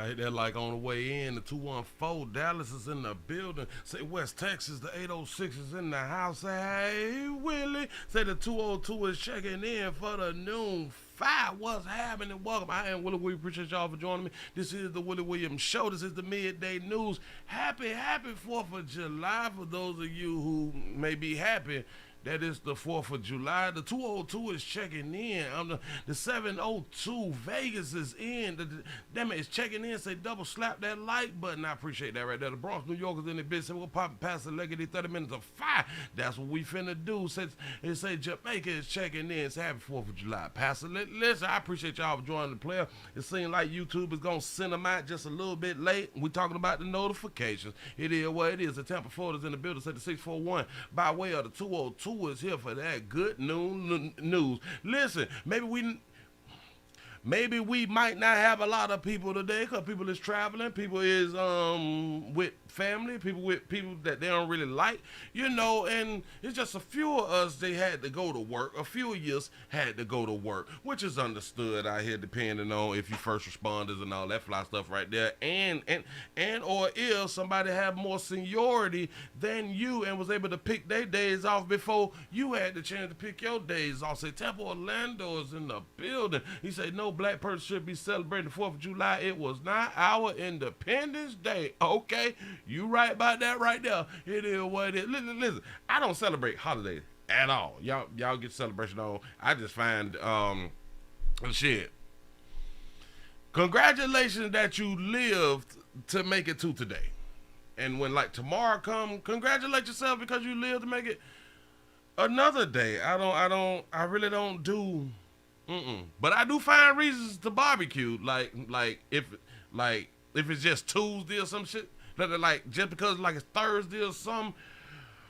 hit that like on the way in. The 214 Dallas is in the building. Say West Texas, the 806 is in the house. Say, hey, Willie. Say the 202 is checking in for the noon five. What's happening? Welcome. I am Willie. We appreciate y'all for joining me. This is the Willie Williams Show. This is the Midday News. Happy 4th of July for those of you who may be happy. That is the 4th of July. The 202 is checking in. The 702 Vegas is in. Damn it, it's checking in. Say double slap that like button. I appreciate that right there. The Bronx, New York is in the business. We'll pop past the leggedy 30 minutes of fire. That's what we finna do. It say Jamaica is checking in. It's happy 4th of July. Pastor, listen, I appreciate y'all for joining the player. It seems like YouTube is going to send them out just a little bit late. We talking about the notifications. It is what it is. The Tampa, Florida's in the building. Say the 641 by way of the 202 is here for that good noon news. Listen, maybe we might not have a lot of people today because people is traveling, people is with family, people that they don't really like, and it's just a few of us, they had to go to work. A few of us had to go to work, which is understood out here depending on if you first responders and all that fly stuff right there, and or if somebody had more seniority than you and was able to pick their days off before you had the chance to pick your days off. Say Tampa Orlando is in the building. He said no black person should be celebrating the 4th of July. It was not our Independence Day. Okay, you right about that right there. It is what it is. Listen, I don't celebrate holidays at all. Y'all get celebration on. I just find shit. Congratulations that you lived to make it to today. And when like tomorrow come, congratulate yourself because you lived to make it another day. I really don't do. But I do find reasons to barbecue, like if it's just Tuesday or some shit, like just because like it's Thursday or something,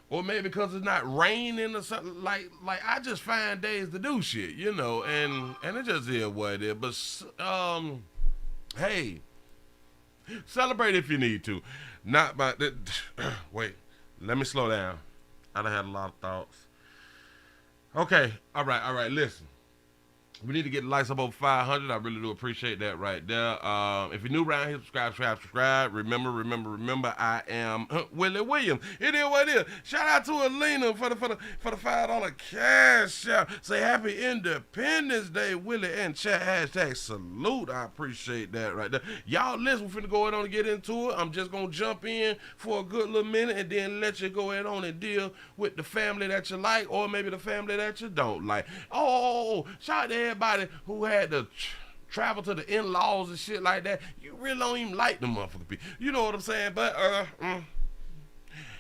or maybe because it's not raining or something. Like I just find days to do shit, and it just is what it is. But hey, celebrate if you need to. Not by wait, let me slow down. I done had a lot of thoughts. Okay, all right. Listen. We need to get the likes up over 500. I really do appreciate that right there. If you're new around here, subscribe. Remember, I am Willie Williams. It is what it is. Shout out to Alina for the $5 cash out. Say happy Independence Day, Willie, and chat hashtag salute. I appreciate that right there. Y'all listen, we're finna go ahead on and get into it. I'm just gonna jump in for a good little minute and then let you go ahead on and deal with the family that you like or maybe the family that you don't like. Shout out to everybody who had to travel to the in-laws and shit like that. You really don't even like them motherfucking people. You know what I'm saying? But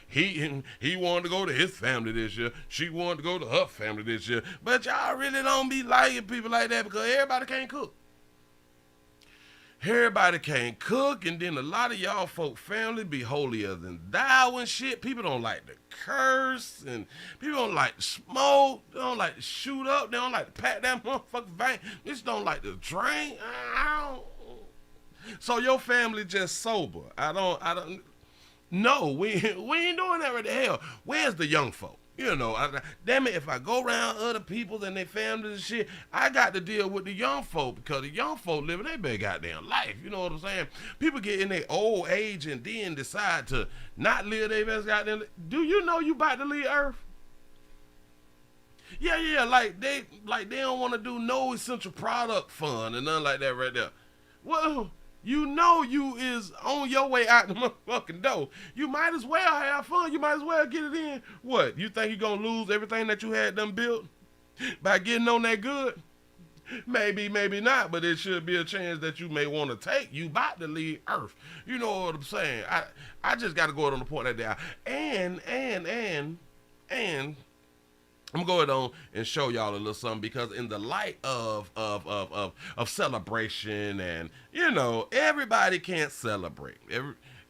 he wanted to go to his family this year. She wanted to go to her family this year. But y'all really don't be liking people like that because everybody can't cook. Everybody can't cook, and then a lot of y'all folk family be holier than thou and shit. People don't like to curse, and people don't like to smoke. They don't like to shoot up. They don't like to pack that motherfucking vein. They just don't like to drink. So your family just sober. No, we ain't doing that right the hell. Where's the young folk? Damn it, if I go around other people and their families and shit, I got to deal with the young folk because the young folk living their big goddamn life. You know what I'm saying? People get in their old age and then decide to not live their best goddamn life. Do you know you about to leave Earth? Yeah, like they don't want to do no essential product fund and nothing like that right there. Well, you is on your way out the motherfucking door. You might as well have fun. You might as well get it in. What? You think you're going to lose everything that you had done built by getting on that good? Maybe not, but it should be a chance that you may want to take. You about to leave Earth. You know what I'm saying? I just got to go on the point that there. And I'm going on and show y'all a little something because in the light of celebration and everybody can't celebrate.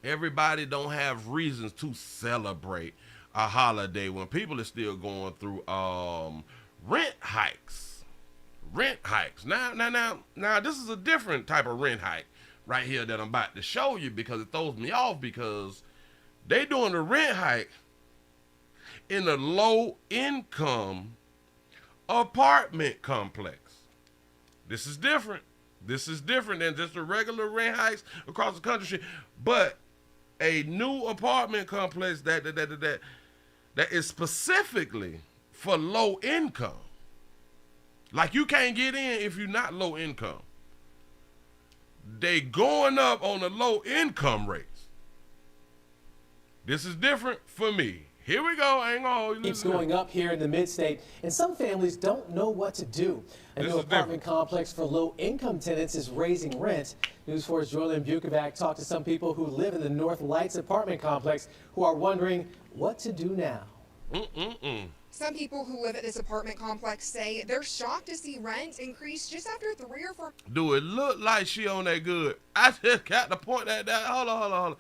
Everybody don't have reasons to celebrate a holiday when people are still going through rent hikes. Now this is a different type of rent hike right here that I'm about to show you because it throws me off because they doing the rent hike in a low-income apartment complex. This is different. This is different than just the regular rent hikes across the country. But a new apartment complex that is specifically for low income. Like you can't get in if you're not low income. They going up on the low income rates. This is different for me. Here we go. I ain't gonna hold you. Keeps going up here in the mid-state, and some families don't know what to do. A new apartment complex for low-income tenants is raising rent. News 4's Jordan Bukovac talked to some people who live in the North Lights apartment complex who are wondering what to do now. Some people who live at this apartment complex say they're shocked to see rent increase just after 3 or 4. Do it look like she on that good? I just got to point that. Hold on,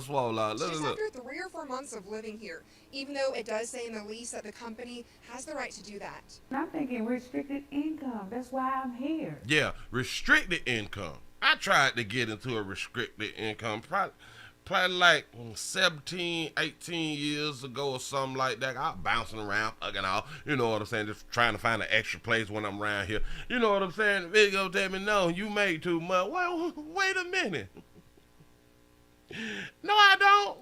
swallow. Just after 3 or 4 months of living here, even though it does say in the lease that the company has the right to do that. I'm thinking restricted income. That's why I'm here. Yeah, restricted income. I tried to get into a restricted income probably like 17, 18 years ago or something like that. I was bouncing around, hugging out, you know what I'm saying, just trying to find an extra place when I'm around here. You know what I'm saying? They go tell me, no, you made too much. Well, wait a minute. No, I don't.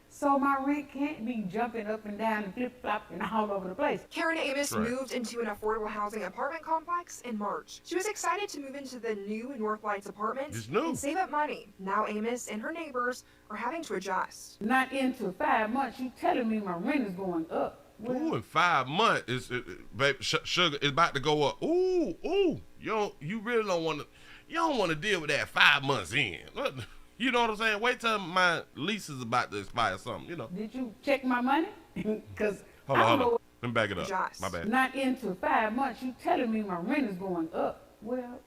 So my rent can't be jumping up and down and flip-flopping all over the place. Karen Amos moved into an affordable housing apartment complex in March. She was excited to move into the new North Lights apartments and save up money. Now Amos and her neighbors are having to adjust. Not into 5 months. You telling me my rent is going up. Well, ooh, in 5 months, baby, sugar is about to go up. Ooh, you really don't want to. You don't want to deal with that 5 months in. You know what I'm saying? Wait till my lease is about to expire or something, you know. Did you check my money? Because hold on. Let me back it up. Adjust. My bad. Not into 5 months. You telling me my rent is going up. Well,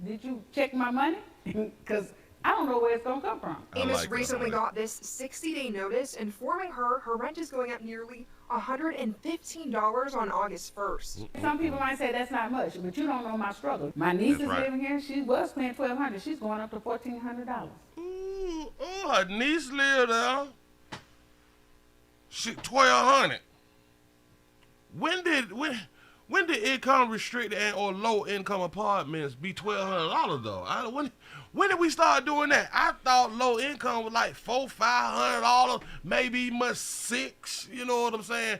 did you check my money? Because I don't know where it's going to come from. Amos recently got this 60-day notice informing her rent is going up nearly $115 on August 1st. Some people might say that's not much, but you don't know my struggle. My niece is living here. She was paying $1,200. She's going up to $1,400. Her niece lived there. She $1,200. When did income restricted or low income apartments be $1,200 though? When did we start doing that? I thought low income was like $400-$500, maybe much $600. You know what I'm saying?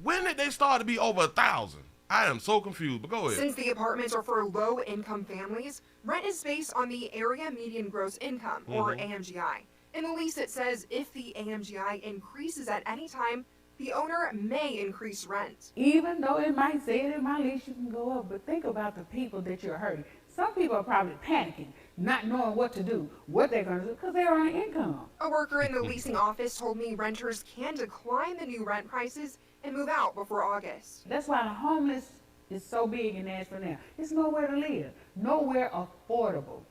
When did they start to be over $1,000? I am so confused, but go ahead. Since the apartments are for low-income families, rent is based on the Area Median Gross Income, or AMGI. In the lease, it says if the AMGI increases at any time, the owner may increase rent. Even though it might say it in my lease, you can go up, but think about the people that you're hurting. Some people are probably panicking, not knowing what to do, what they're going to do, because they're on income. A worker in the leasing office told me renters can decline the new rent prices and move out before August. That's why the homeless is so big in Nashville now. There's nowhere to live, nowhere affordable.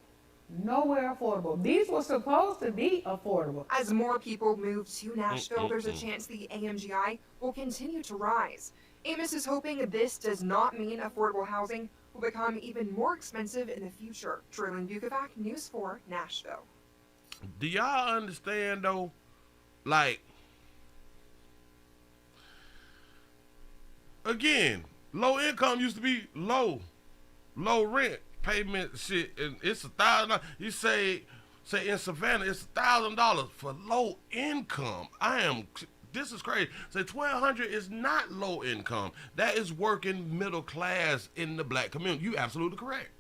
Nowhere affordable. These were supposed to be affordable. As more people move to Nashville, there's a chance the AMGI will continue to rise. Amos is hoping this does not mean affordable housing will become even more expensive in the future. Jordan Bukovac, News 4, Nashville. Do y'all understand though? Like, again, low income used to be low rent payment shit, and it's $1,000. You say in Savannah, it's $1,000 for low income. This is crazy. Say $1,200 is not low income. That is working middle class in the black community. You absolutely correct.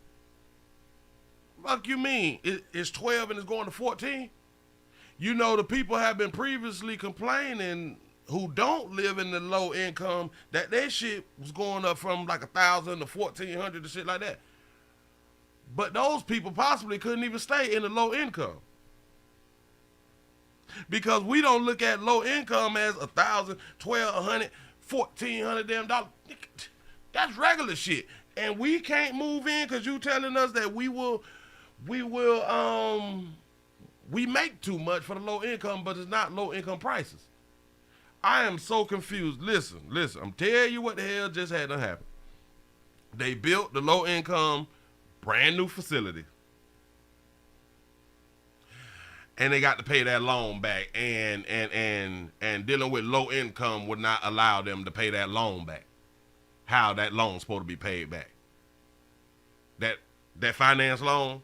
Fuck you mean? It's 12 and it's going to 14? You know, the people have been previously complaining who don't live in the low income that their shit was going up from like 1,000 to 1,400 and shit like that. But those people possibly couldn't even stay in the low income. Because we don't look at low income as 1,000, 1,200, 1,400 damn dollars. That's regular shit. And we can't move in because you telling us that we make too much for the low income, but it's not low income prices. I am so confused. Listen, I'm telling you what the hell just had to happen. They built the low income brand new facility. And they got to pay that loan back, and dealing with low income would not allow them to pay that loan back. How that loan's supposed to be paid back. that finance loan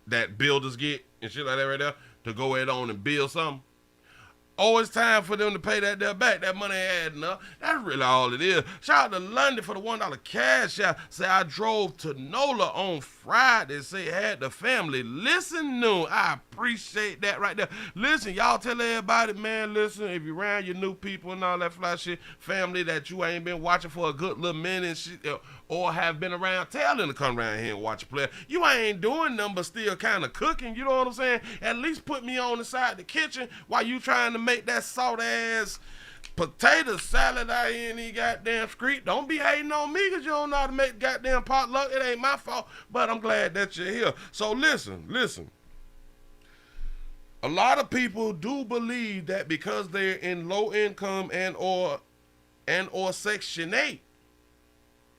that builders get and shit like that right there to go ahead on and build something. Oh, it's time for them to pay that there back. That money ain't adding up. That's really all it is. Shout out to London for the $1 cash out. Say I drove to NOLA on Friday. Say had the family. Listen, new. I appreciate that right there. Listen, y'all tell everybody, man, listen, if you're around your new people and all that fly shit, family that you ain't been watching for a good little minute and shit, or have been around, tell them to come around here and watch a player. You ain't doing nothing but still kind of cooking, you know what I'm saying? At least put me on the side of the kitchen while you trying to make that salt-ass potato salad out here in the goddamn street. Don't be hating on me because you don't know how to make goddamn potluck. It ain't my fault, but I'm glad that you're here. So listen. A lot of people do believe that because they're in low income and or Section 8,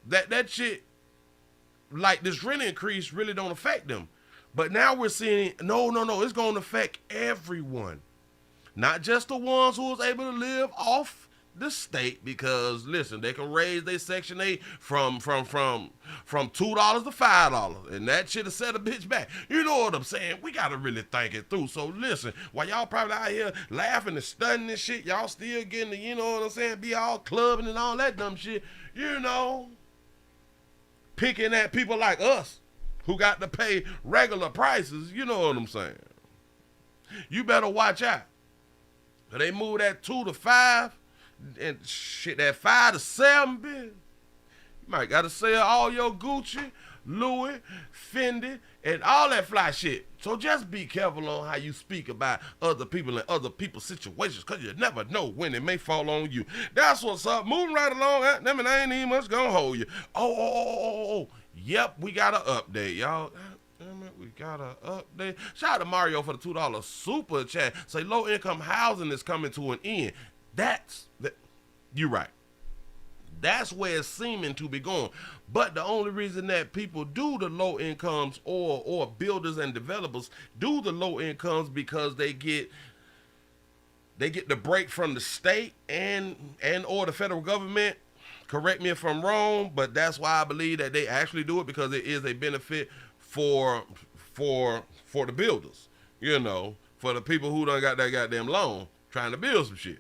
that shit, like this rent increase, really don't affect them. But now we're seeing, no, it's going to affect everyone. Not just the ones who was able to live off the state, because listen, they can raise their Section 8 from $2 to $5, and that shit'll set a bitch back. You know what I'm saying? We gotta really think it through. So listen, while y'all probably out here laughing and stunning and shit, y'all still getting the, you know what I'm saying, be all clubbing and all that dumb shit, you know, picking at people like us who got to pay regular prices, you know what I'm saying? You better watch out. They move that 2 to 5 and shit, that 5 to 7, bitch. You might gotta sell all your Gucci, Louis, Fendi, and all that fly shit. So just be careful on how you speak about other people and other people's situations, because you never know when it may fall on you. That's what's up. Moving right along. Damn it, I ain't even much gonna hold you. Oh. Yep, we got an update, y'all. Damn it, we got an update. Shout out to Mario for the $2 super chat. Say low income housing is coming to an end. You're right. That's where it's seeming to be going. But the only reason that people do the low incomes or builders and developers do the low incomes because they get the break from the state and or the federal government. Correct me if I'm wrong, but that's why I believe that they actually do it, because it is a benefit for the builders, you know, for the people who done got that goddamn loan trying to build some shit.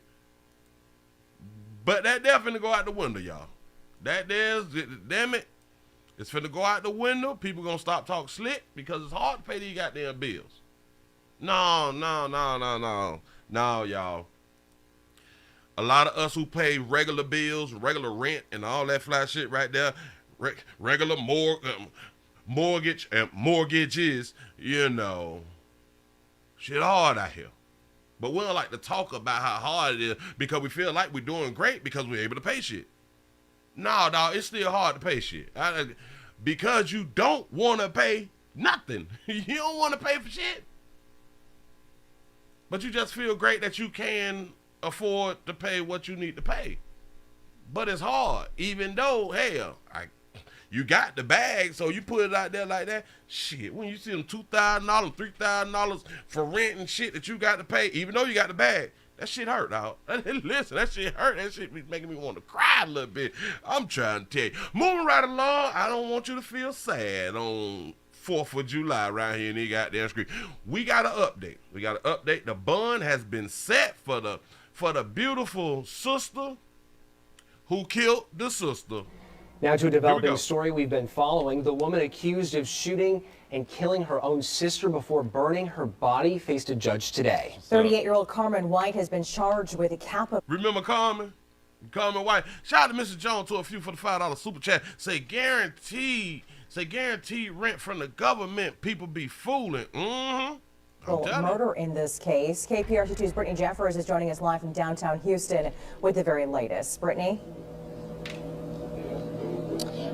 But that definitely go out the window, y'all. Damn it, it's finna go out the window. People gonna stop talking slick because it's hard to pay these goddamn bills. No, y'all. A lot of us who pay regular bills, regular rent, and all that fly shit right there, regular mortgage and mortgages, you know, shit hard out here. But we don't like to talk about how hard it is because we feel like we're doing great because we're able to pay shit. No, dog, it's still hard to pay shit. Because you don't want to pay nothing. You don't want to pay for shit. But you just feel great that you can afford to pay what you need to pay. But it's hard, even though, hell, you got the bag, so you put it out there like that. Shit, when you see them $2,000, $3,000 for rent and shit that you got to pay, even though you got the bag, that shit hurt, dog. Listen, that shit hurt. That shit be making me want to cry a little bit. I'm trying to tell you. Moving right along, I don't want you to feel sad on 4th of July right here in the goddamn street. We got an update. The bond has been set for the beautiful sister who killed the sister. Now to a developing story we've been following. The woman accused of shooting and killing her own sister before burning her body faced a judge today. 38-year-old Carmen White has been charged with a capital. Remember Carmen White? Shout out to Mrs. Jones to a few for the $5 super chat. Say guaranteed rent from the government. People be fooling. Murder in this case. KPRC2's Brittany Jeffers is joining us live from downtown Houston with the very latest. Brittany?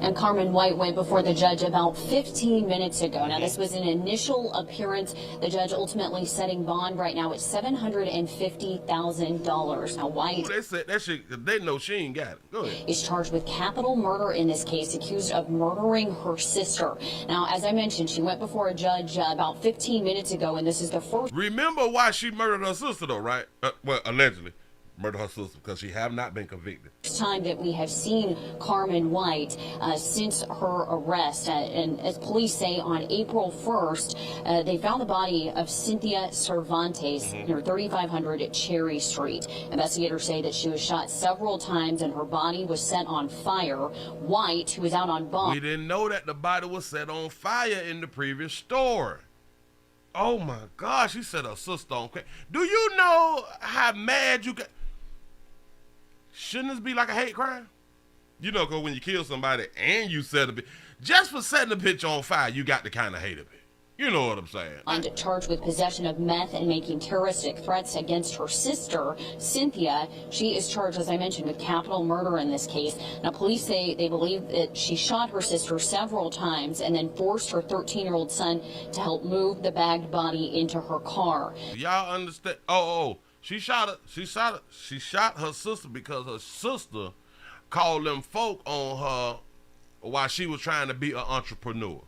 And Carmen White went before the judge about 15 minutes ago. Now, this was an initial appearance. The judge ultimately setting bond right now at $750,000. Now, White they said that shit, they know she ain't got it. Go ahead. Is charged with capital murder in this case, accused of murdering her sister. Now, as I mentioned, she went before a judge about 15 minutes ago, and this is the first. Remember why she murdered her sister, though, right? Well, allegedly. murder her sister because she have not been convicted. First time that we have seen Carmen White since her arrest. And as police say, on April 1st, they found the body of Cynthia Cervantes near 3500 Cherry Street. Investigators say that she was shot several times and her body was set on fire. White, who was out on bond. We didn't know that the body was set on fire in the previous story. Oh my gosh, he set her sister on crack. Do you know how mad you get? Shouldn't this be like a hate crime? You know, because when you kill somebody and you set a bitch, just for setting a bitch on fire, you got to kind of hate a bitch. You know what I'm saying? And charged with possession of meth and making terroristic threats against her sister, Cynthia. She is charged, as I mentioned, with capital murder in this case. Now, police say they believe that she shot her sister several times and then forced her 13-year-old son to help move the bagged body into her car. Y'all understand? Oh, she shot her sister because her sister called them folk on her while she was trying to be an entrepreneur.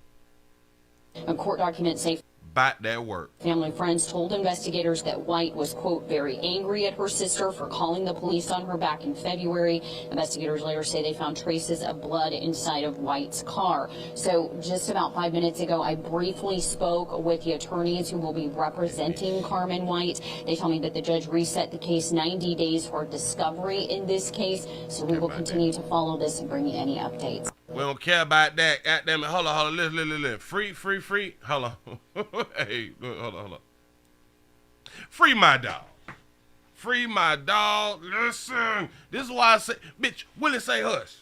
And court documents say Back that work. family friends told investigators that White was, quote, very angry at her sister for calling the police on her back in February. Investigators later say they found traces of blood inside of White's car. So just about 5 minutes ago, I briefly spoke with the attorneys who will be representing Carmen White. They told me that the judge reset the case 90 days for discovery in this case. So we will continue to follow this and bring you any updates. We don't care about that. Goddamn it. Hold on. Listen. Free. Hold on. Hey, hold on. Free my dog. Listen. This is why I say, bitch, Willie say hush.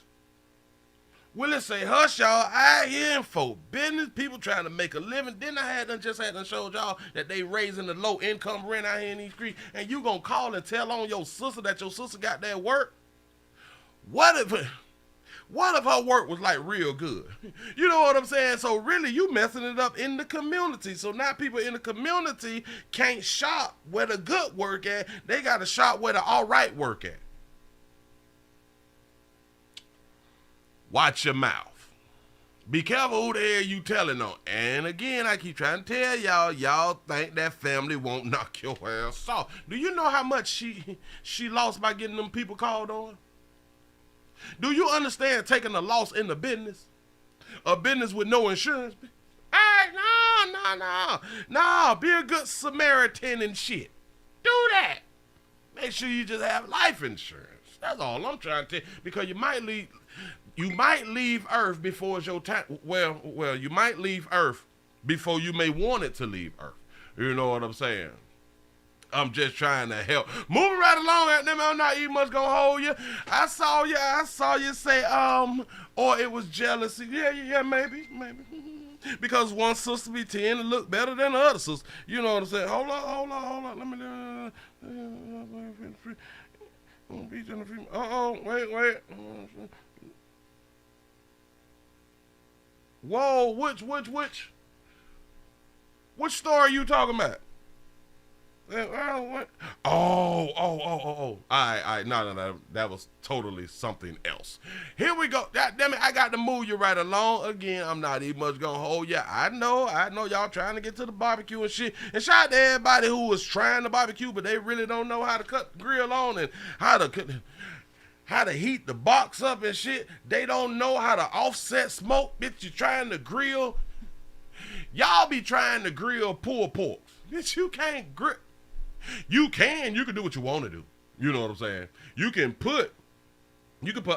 Willie say hush, y'all. I hear for business. People trying to make a living. Then I just had to show y'all that they raising the low income rent out here in these streets. And you gonna call and tell on your sister that your sister got that work? What if her work was like real good? You know what I'm saying? So really, you messing it up in the community. So now people in the community can't shop where the good work at. They got to shop where the all right work at. Watch your mouth. Be careful who the hell you telling on. And again, I keep trying to tell y'all think that family won't knock your ass off. Do you know how much she lost by getting them people called on? Do you understand taking a loss in the business? A business with no insurance? Hey, no. Be a good Samaritan and shit. Do that. Make sure you just have life insurance. That's all I'm trying to tell you. Because you might leave Earth before it's your time. Well, you might leave Earth before you may want it to leave Earth. You know what I'm saying? I'm just trying to help. Moving right along at them, I'm not even much gonna hold you. I saw you say, or it was jealousy. Yeah, maybe. Because one sister be tend to look better than the other sister. You know what I'm saying? Hold on. Let me, wait. Whoa, which story are you talking about? Oh. All right. No. That was totally something else. Here we go. God damn it, I got to move you right along. Again, I'm not even much gonna hold you. I know y'all trying to get to the barbecue and shit. And shout out to everybody who was trying to barbecue, but they really don't know how to cut the grill on and how to heat the box up and shit. They don't know how to offset smoke. Bitch, you trying to grill. Y'all be trying to grill pulled porks. Bitch, you can't grill. You can do what you want to do. You know what I'm saying? You can put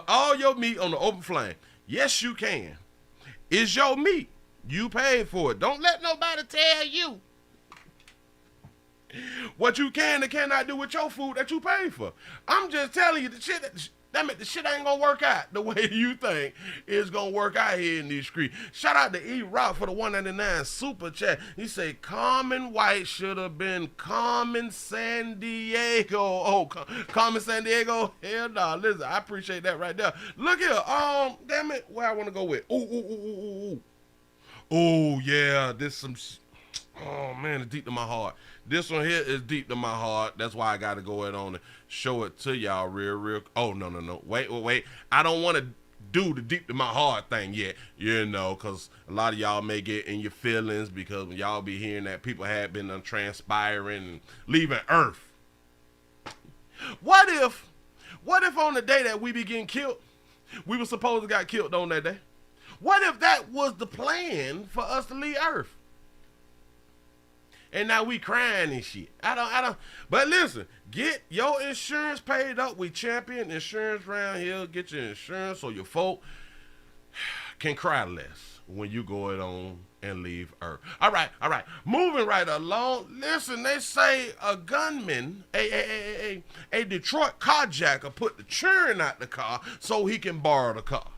all your meat on the open flame. Yes, you can. It's your meat. You paid for it. Don't let nobody tell you what you can and cannot do with your food that you paid for. I'm just telling you the shit. The shit ain't gonna work out the way you think it's gonna work out here in these streets. Shout out to E-Rock for the 199 super chat. He said Carmen White should have been Carmen San Diego. Oh, Carmen San Diego? Hell nah. Listen, I appreciate that right there. Look here. Damn it. Where I want to go with? Ooh. Oh, yeah. Oh, man, it's deep to my heart. This one here is deep to my heart. That's why I got to go ahead on and show it to y'all real. Oh, no. Wait. I don't want to do the deep to my heart thing yet, you know, because a lot of y'all may get in your feelings because when y'all be hearing that people have been transpiring and leaving Earth. What if on the day that we be getting killed, we were supposed to got killed on that day? What if that was the plan for us to leave Earth? And now we crying and shit. I don't. But listen, get your insurance paid up. We champion insurance around here. Get your insurance so your folk can cry less when you go it on and leave Earth. All right. Moving right along. Listen, they say a gunman, a Detroit carjacker put the churn out the car so he can borrow the car.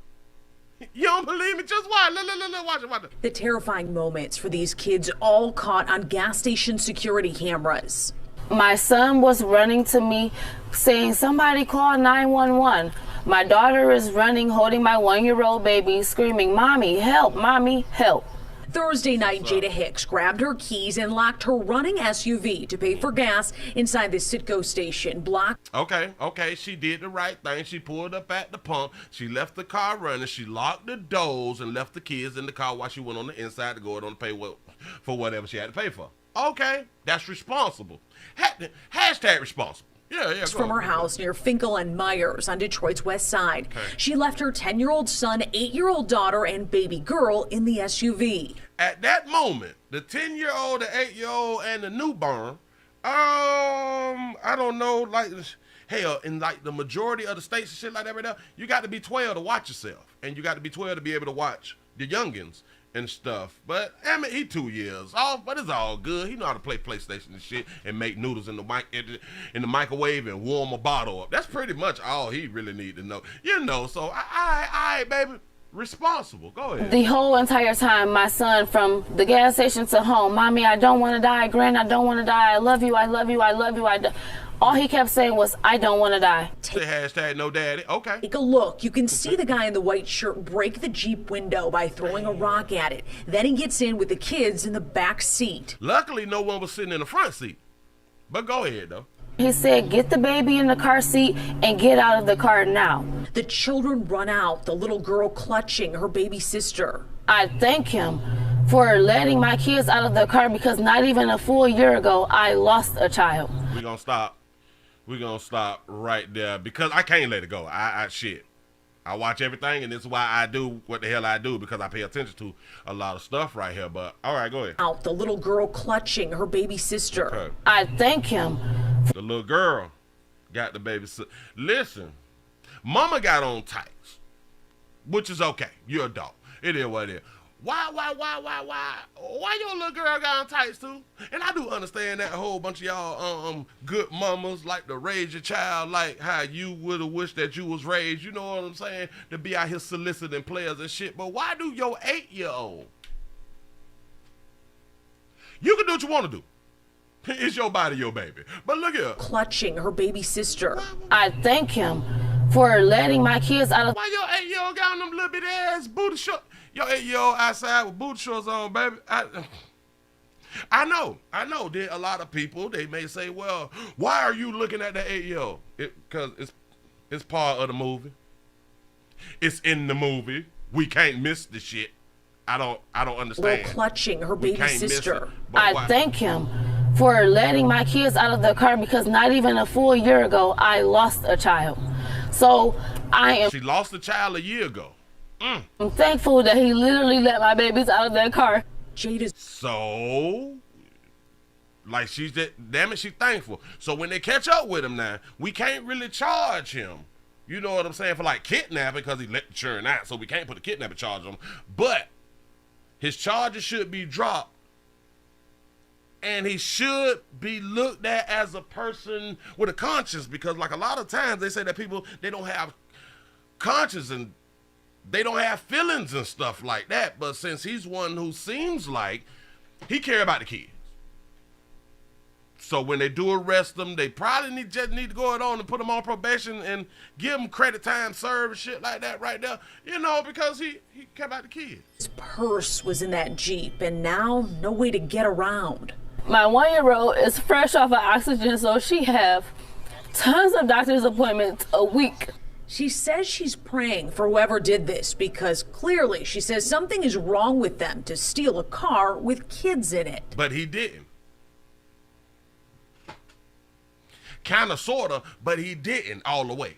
You don't believe me? Just watch. Look, watch it. The terrifying moments for these kids all caught on gas station security cameras. My son was running to me saying, somebody call 911. My daughter is running, holding my 1-year-old baby, screaming, Mommy, help, Mommy, help. Thursday night, Jada Hicks grabbed her keys and locked her running SUV to pay for gas inside the Citgo station block. Okay, she did the right thing. She pulled up at the pump. She left the car running. She locked the doors and left the kids in the car while she went on the inside to go on to pay for whatever she had to pay for. Okay, that's responsible. Hashtag responsible. Yeah. From her house near Finkel and Myers on Detroit's west side. Okay. She left her 10-year-old son, 8-year-old daughter, and baby girl in the SUV. At that moment, the 10-year-old, the 8-year-old, and the newborn, I don't know, like, hell, in like the majority of the states and shit like that right now, you got to be 12 to watch yourself. And you got to be 12 to be able to watch the youngins and stuff. But I mean, he 2 years off, but it's all good. He know how to play PlayStation and shit and make noodles in the microwave and warm a bottle up. That's pretty much all he really need to know. You know, so I baby, responsible. Go ahead. The whole entire time, my son from the gas station to home, Mommy, I don't want to die. Grand, I don't want to die. I love you. All he kept saying was, I don't want to die. Say hashtag no daddy. Okay. Take a look. You can see the guy in the white shirt break the Jeep window by throwing a rock at it. Then he gets in with the kids in the back seat. Luckily, no one was sitting in the front seat. But go ahead, though. He said, get the baby in the car seat and get out of the car now. The children run out, the little girl clutching her baby sister. I thank him for letting my kids out of the car because not even a full year ago, I lost a child. We're going to stop right there because I can't let it go. I watch everything, and this is why I do what the hell I do, because I pay attention to a lot of stuff right here. But all right, go ahead. Out, the little girl clutching her baby sister. Okay. I thank him. The little girl got the baby sister. Listen, mama got on tights, which is okay. You're a dog. It is what it is. Why your little girl got on tights too? And I do understand that a whole bunch of y'all good mamas like to raise your child like how you would have wished that you was raised, you know what I'm saying? To be out here soliciting players and shit. But why do your 8-year-old? You can do what you want to do. It's your body, your baby. But look here. Clutching her baby sister. I thank him for letting my kids out of... Why your 8-year-old got on them little bitty ass booty shorts? Your 8-year-old outside with booty shorts on, baby. I know. There a lot of people, they may say, well, why are you looking at the 8-year-old? Because it's part of the movie. It's in the movie. We can't miss the shit. I don't understand. Well, clutching her baby sister. I thank him for letting my kids out of the car because not even a full year ago, I lost a child. So She lost a child a year ago. I'm thankful that he literally let my babies out of that car. So, like she's thankful. So when they catch up with him now, we can't really charge him. You know what I'm saying? For like kidnapping, because he let the churn out, so we can't put a kidnapping charge on him. But his charges should be dropped. And he should be looked at as a person with a conscience, because like a lot of times they say that people, they don't have conscience and they don't have feelings and stuff like that. But since he's one who seems like he care about the kids. So when they do arrest them, they probably just need to go on and put them on probation and give them credit time served and shit like that right there. You know, because he care about the kids. His purse was in that Jeep and now no way to get around. My 1-year-old is fresh off of oxygen, so she have tons of doctor's appointments a week. She says she's praying for whoever did this because clearly she says something is wrong with them to steal a car with kids in it. But he didn't. kind of, sort of, but he didn't all the way.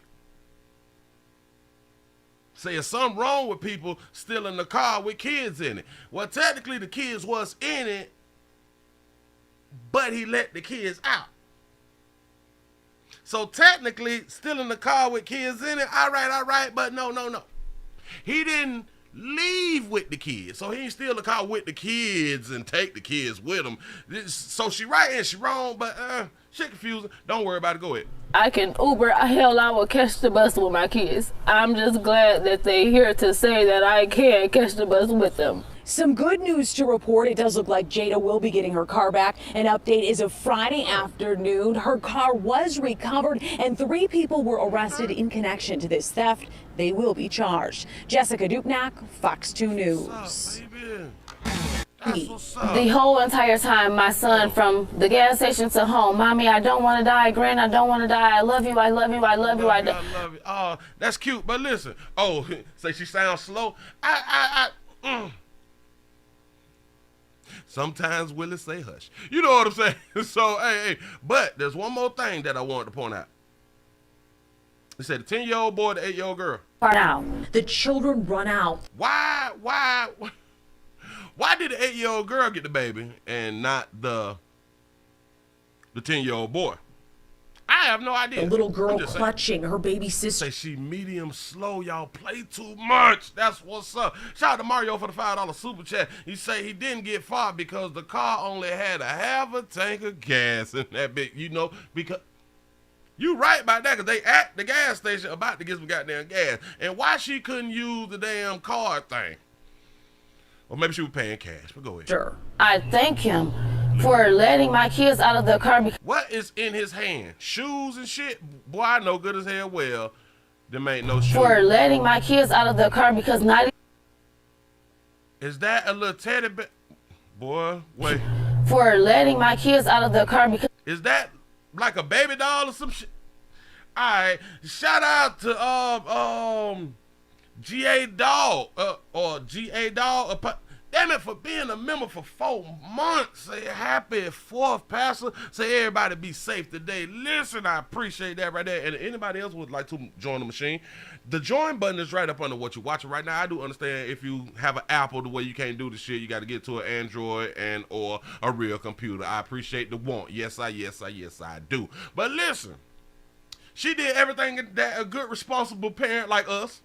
Say, there's something wrong with people stealing the car with kids in it. Well, technically the kids was in it, but he let the kids out. So technically, stealing the car with kids in it, all right, but no. He didn't leave with the kids. So he didn't steal the car with the kids and take the kids with him. So she right and she wrong, but shit confusing. Don't worry about it. Go ahead. I can Uber. Hell, I will catch the bus with my kids. I'm just glad that they're here to say that I can catch the bus with them. Some good news to report. It does look like Jada will be getting her car back. An update is of Friday afternoon. Her car was recovered and 3 people were arrested in connection to this theft. They will be charged. Jessica Dupnack, Fox 2 News. What's up, baby? That's what's up. The whole entire time, my son from the gas station to home, Mommy, I don't want to die. Grand, I don't want to die. I love you. I love you. I love you. I love you. Oh, that's cute. But listen. Oh, say she sounds slow. Sometimes Willie say hush. You know what I'm saying? So, hey. But there's one more thing that I wanted to point out. He said the 10-year-old boy, the 8-year-old girl. Run out. The children run out. Why did the 8-year-old girl get the baby and not the 10-year-old boy? I have no idea. The little girl clutching her baby sister. Say she medium slow. Y'all play too much. That's what's up. Shout out to Mario for the $5 super chat. He say he didn't get far because the car only had a half a tank of gas in that big, because you right about that, because they at the gas station about to get some goddamn gas. And why she couldn't use the damn card thing? Or maybe she was paying cash, but go ahead. Sure. I thank him for letting my kids out of the car. What is in his hand? Shoes and shit? Boy, I know good as hell well them ain't no shoes. For letting my kids out of the car because not. Is that a little teddy bear? Boy, wait. For letting my kids out of the car because. Is that like a baby doll or some shit? All right. Shout out to G.A. Dog or G.A. Dog. Damn it, for being a member for 4 months. Say happy 4th, Pastor. Say everybody be safe today. Listen, I appreciate that right there. And anybody else would like to join the machine, the join button is right up under what you're watching right now. I do understand if you have an Apple, the way you can't do the shit, you got to get to an Android and or a real computer. I appreciate the want. Yes, I do. But listen, she did everything that a good, responsible parent like us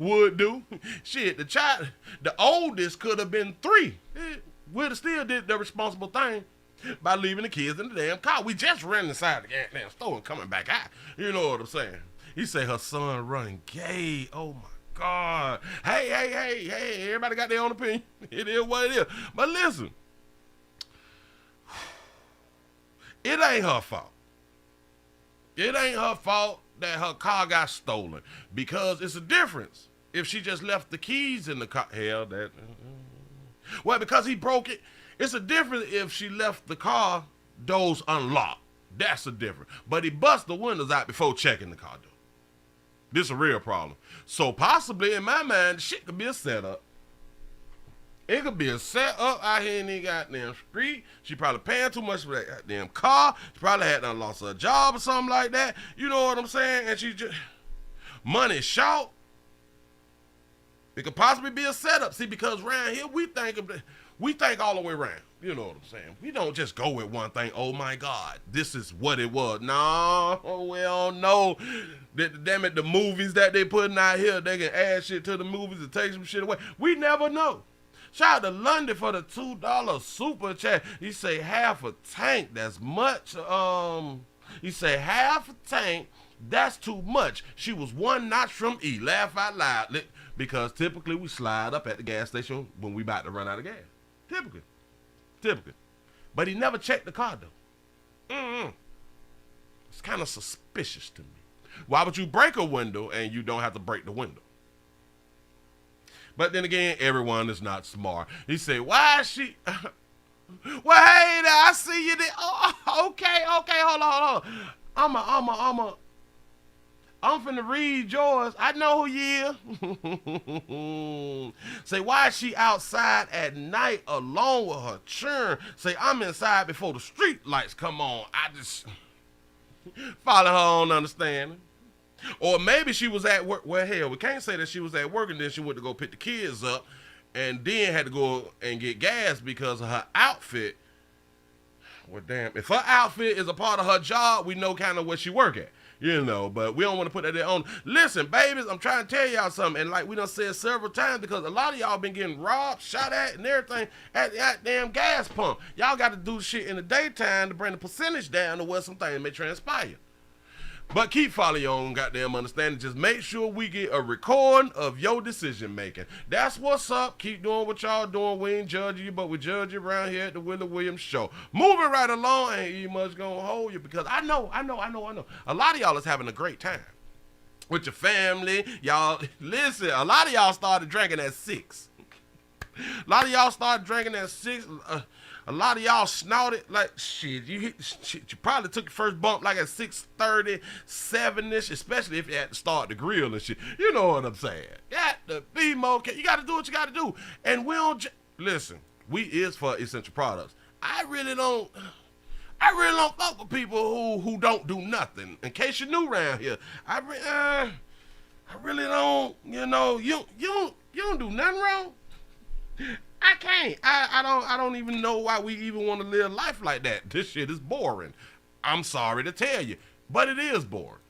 would do. Shit, the oldest could have been 3. Would have still did the responsible thing by leaving the kids in the damn car. We just ran inside the damn store and coming back out. You know what I'm saying? He say her son running gay. Oh my God. Hey, everybody got their own opinion. It is what it is. But listen, it ain't her fault. It ain't her fault that her car got stolen, because it's a difference if she just left the keys in the car. Well, because he broke it, it's a difference if she left the car doors unlocked. That's a difference. But he bust the windows out before checking the car door. This is a real problem. So possibly, in my mind, shit could be a setup. It could be a setup out here in the goddamn street. She probably paying too much for that goddamn car. She probably had done lost her job or something like that. You know what I'm saying? And she just money short. It could possibly be a setup. See, because around here we think all the way around. You know what I'm saying? We don't just go with one thing. Oh my God, this is what it was. No, we don't know. Damn it, the movies that they putting out here, they can add shit to the movies and take some shit away. We never know. Shout out to London for the $2 super chat. He say half a tank, that's much. He say half a tank, that's too much. She was 1 notch from E. Laugh out loud. Because typically we slide up at the gas station when we about to run out of gas. Typically. But he never checked the car though. It's kind of suspicious to me. Why would you break a window and you don't have to break the window? But then again, everyone is not smart. He said, why is she... Well, hey, there, I see you there. Oh, okay, hold on. I'm finna read yours. I know who you is. Say, why is she outside at night alone with her churn? Say, I'm inside before the street lights come on. Follow her own understanding. Or maybe she was at work. Well, hell, we can't say that she was at work and then she went to go pick the kids up and then had to go and get gas because of her outfit. Well, damn, if her outfit is a part of her job, we know kind of where she work at, you know, but we don't want to put that there on. Listen, babies, I'm trying to tell y'all something, and like we done said several times, because a lot of y'all been getting robbed, shot at, and everything at that damn gas pump. Y'all got to do shit in the daytime to bring the percentage down to where some things may transpire. But keep following your own goddamn understanding. Just make sure we get a recording of your decision making. That's what's up. Keep doing what y'all doing. We ain't judging you, but we judge you around here at the Willie Williams Show. Moving right along, ain't you much gonna hold you, because I know. A lot of y'all is having a great time with your family. Y'all, listen, a lot of y'all started drinking at 6. A lot of y'all started drinking at 6. A lot of y'all snorted like shit. You probably took your first bump like at 6:30, 7ish, especially if you had to start the grill and shit. You know what I'm saying? Got to be more. You got to do what you got to do. And we don't listen. We is for essential products. I really don't fuck with people who don't do nothing. In case you're new around here, I really don't. You know, you don't do nothing wrong. I can't. I don't even know why we even want to live life like that. This shit is boring. I'm sorry to tell you, but it is boring.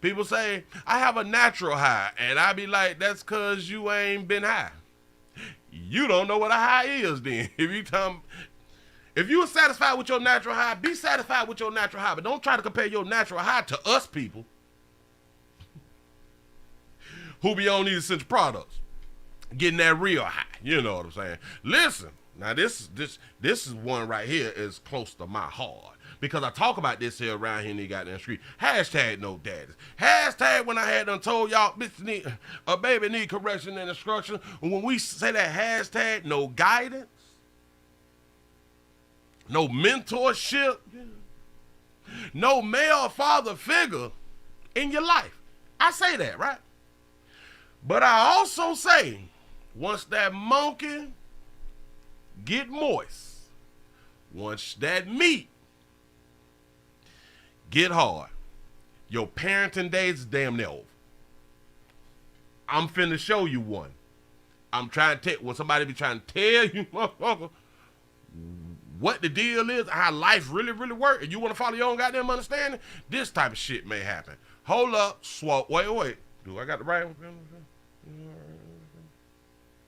People say, I have a natural high, and I be like, that's because you ain't been high. You don't know what a high is then. If you are satisfied with your natural high, be satisfied with your natural high, but don't try to compare your natural high to us people who be on these essential products. Getting that real high, you know what I'm saying? Listen, now this is one right here is close to my heart, because I talk about this here around here in the goddamn street. Hashtag no daddies. Hashtag when I had done told y'all bitch a baby need correction and instruction. When we say that hashtag, no guidance, no mentorship, no male father figure in your life. I say that, right? But I also say, once that monkey get moist, once that meat get hard, your parenting days is damn near over. I'm finna show you one. I'm trying to when somebody be trying to tell you, motherfucker, what the deal is, how life really, really works, and you want to follow your own goddamn understanding, this type of shit may happen. Hold up, swap, wait. Do I got the right one?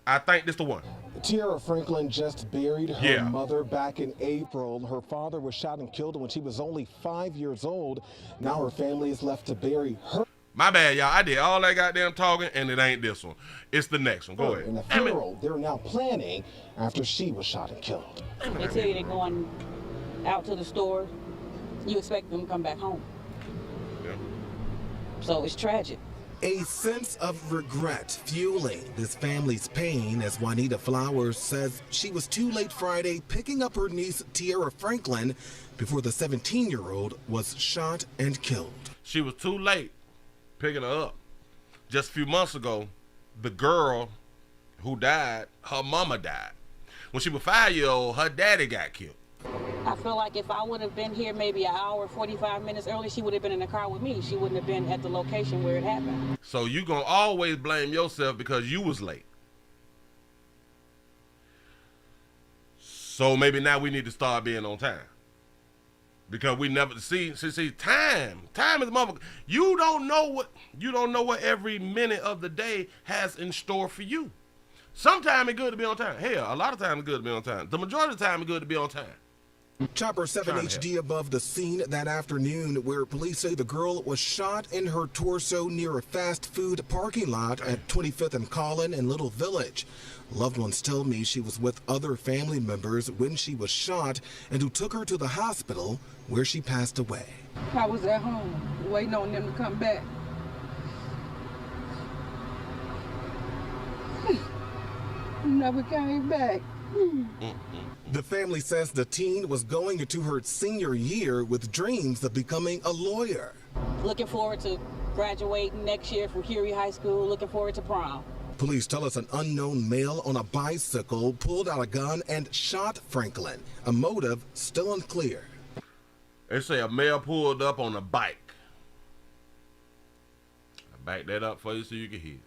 I think this the one. Tiara Franklin just buried her mother back in April. Her father was shot and killed when she was only 5 years old. Now her family is left to bury her. My bad, y'all. I did all that goddamn talking, and it ain't this one. It's the next one. Go ahead. In a funeral they're now planning after she was shot and killed. They tell you they're going out to the store. You expect them to come back home. Yeah. So it's tragic. A sense of regret fueling this family's pain as Juanita Flowers says she was too late Friday picking up her niece Tiara Franklin before the 17-year-old was shot and killed. She was too late picking her up. Just a few months ago, the girl who died, her mama died. When she was 5-year-old, her daddy got killed. I feel like if I would have been here maybe an hour, 45 minutes early, she would have been in the car with me. She wouldn't have been at the location where it happened. So you gonna always blame yourself because you was late. So maybe now we need to start being on time. Because we never see time is motherfucker. You don't know what every minute of the day has in store for you. Sometimes it's good to be on time. Hell, a lot of times it's good to be on time. The majority of the time it's good to be on time. Chopper 7 HD above the scene that afternoon where police say the girl was shot in her torso near a fast food parking lot at 25th and Collin in Little Village. Loved ones tell me she was with other family members when she was shot and who took her to the hospital where she passed away. I was at home waiting on them to come back. Never came back. The family says the teen was going into her senior year with dreams of becoming a lawyer. Looking forward to graduating next year from Curie High School, looking forward to prom. Police tell us an unknown male on a bicycle pulled out a gun and shot Franklin. A motive still unclear. They say a male pulled up on a bike. I back that up for you so you can hear.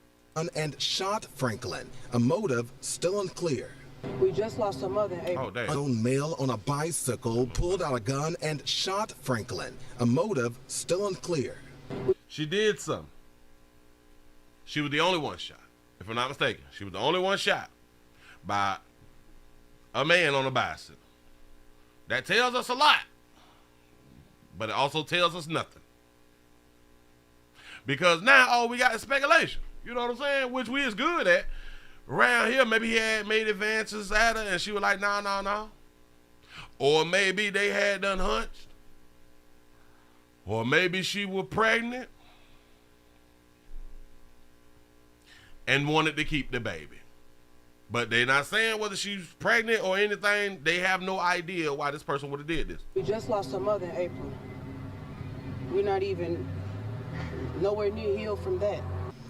And shot Franklin. A motive still unclear. We just lost her mother in April. Oh, damn. Unknown male on a bicycle pulled out a gun and shot Franklin. A motive still unclear. She did something. She was the only one shot. If I'm not mistaken, she was the only one shot by a man on a bicycle. That tells us a lot, but it also tells us nothing. Because now all we got is speculation. You know what I'm saying? Which we is good at. Around here, maybe he had made advances at her and she was like, nah. Or maybe they had done hunched. Or maybe she was pregnant and wanted to keep the baby. But they're not saying whether she's pregnant or anything. They have no idea why this person would have did this. We just lost her mother in April. We're not even nowhere near healed from that.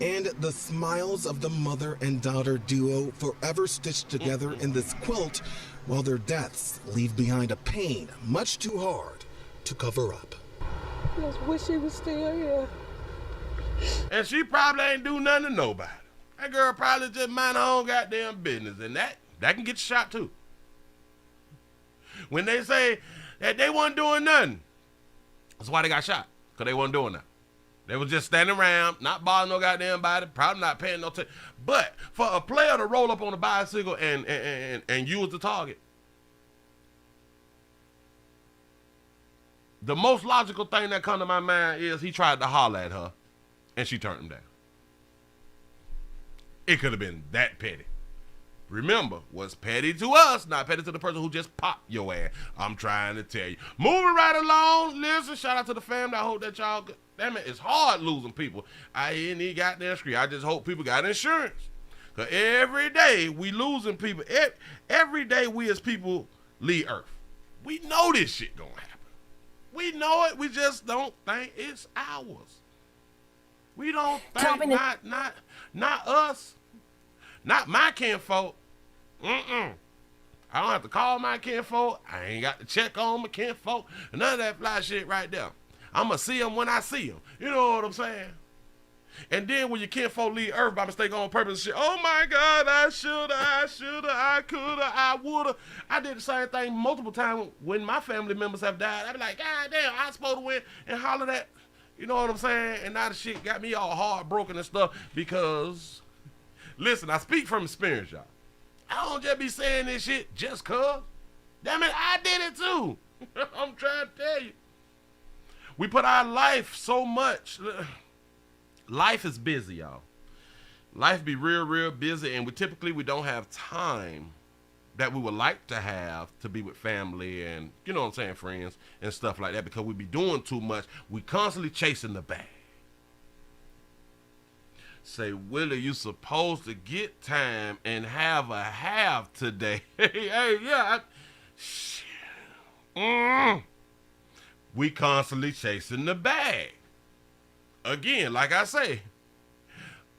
And the smiles of the mother and daughter duo forever stitched together in this quilt, while their deaths leave behind a pain much too hard to cover up. I just wish she was still here. And she probably ain't do nothing to nobody. That girl probably just mind her own goddamn business. And that can get you shot too. When they say that they wasn't doing nothing, that's why they got shot. Because they wasn't doing nothing. They was just standing around, not bothering no goddamn body, probably not paying no attention. But for a player to roll up on a bicycle and use the target, the most logical thing that come to my mind is he tried to holler at her and she turned him down. It could have been that petty. Remember, what's petty to us, not petty to the person who just popped your ass. I'm trying to tell you. Moving right along. Listen, shout out to the family. I hope that y'all, damn it, it's hard losing people. I hear any goddamn scream. I just hope people got insurance. Because every day we losing people. Every day we as people leave Earth. We know this shit gonna happen. We know it. We just don't think it's ours. We don't think, not us. Not my kinfolk. I don't have to call my kinfolk. I ain't got to check on my kinfolk. None of that fly shit right there. I'm going to see them when I see them. You know what I'm saying? And then when your kinfolk leave Earth by mistake on purpose and shit, oh my God, I shoulda, I coulda, I woulda. I did the same thing multiple times when my family members have died. I be like, God damn, I supposed to win and holler that. You know what I'm saying? And now the shit got me all heartbroken and stuff because, listen, I speak from experience, y'all. I don't just be saying this shit just cuz. Damn it, I did it too. I'm trying to tell you. We put our life so much. Life is busy, y'all. Life be real busy, and we don't have time that we would like to have to be with family and, you know what I'm saying, friends and stuff like that because we be doing too much. We constantly chasing the bag. Say, Willie, you supposed to get time and have a half today. We constantly chasing the bag. Again, like I say,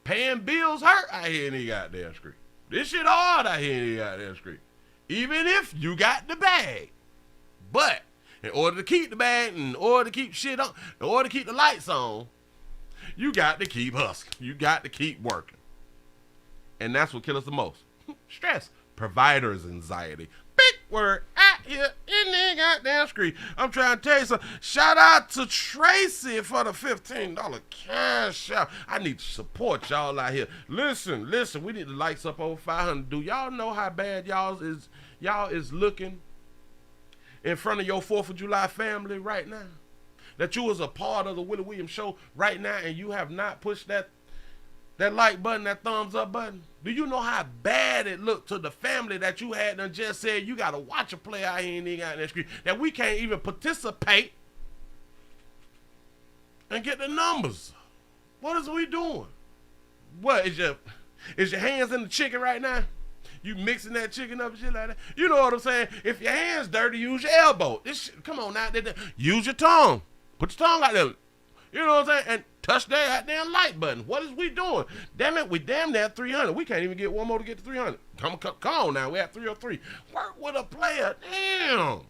paying bills hurt out here in the goddamn street. This shit hard out here in the goddamn street. Even if you got the bag. But in order to keep the bag, in order to keep shit on, in order to keep the lights on, you got to keep hustling. You got to keep working. And that's what kills us the most. Stress. Provider's anxiety. Big word out here in the goddamn street. I'm trying to tell you something. Shout out to Tracy for the $15 cash out. I need to support y'all out here. Listen. We need the lights up over 500. Do y'all know how bad y'all is looking in front of your 4th of July family right now? That you was a part of the Willie Williams show right now and you have not pushed that like button, that thumbs up button? Do you know how bad it looked to the family that you had and just said you got to watch a play out here and they got that screen, that we can't even participate and get the numbers? What is we doing? What is your hands in the chicken right now? You mixing that chicken up and shit like that? You know what I'm saying? If your hand's dirty, use your elbow. This shit, come on now. Use your tongue. Put your tongue out there. You know what I'm saying? And touch that goddamn like button. What is we doing? Damn it, we damn near 300. We can't even get one more to get to 300. Come on now. We at 303. Work with a player. Damn.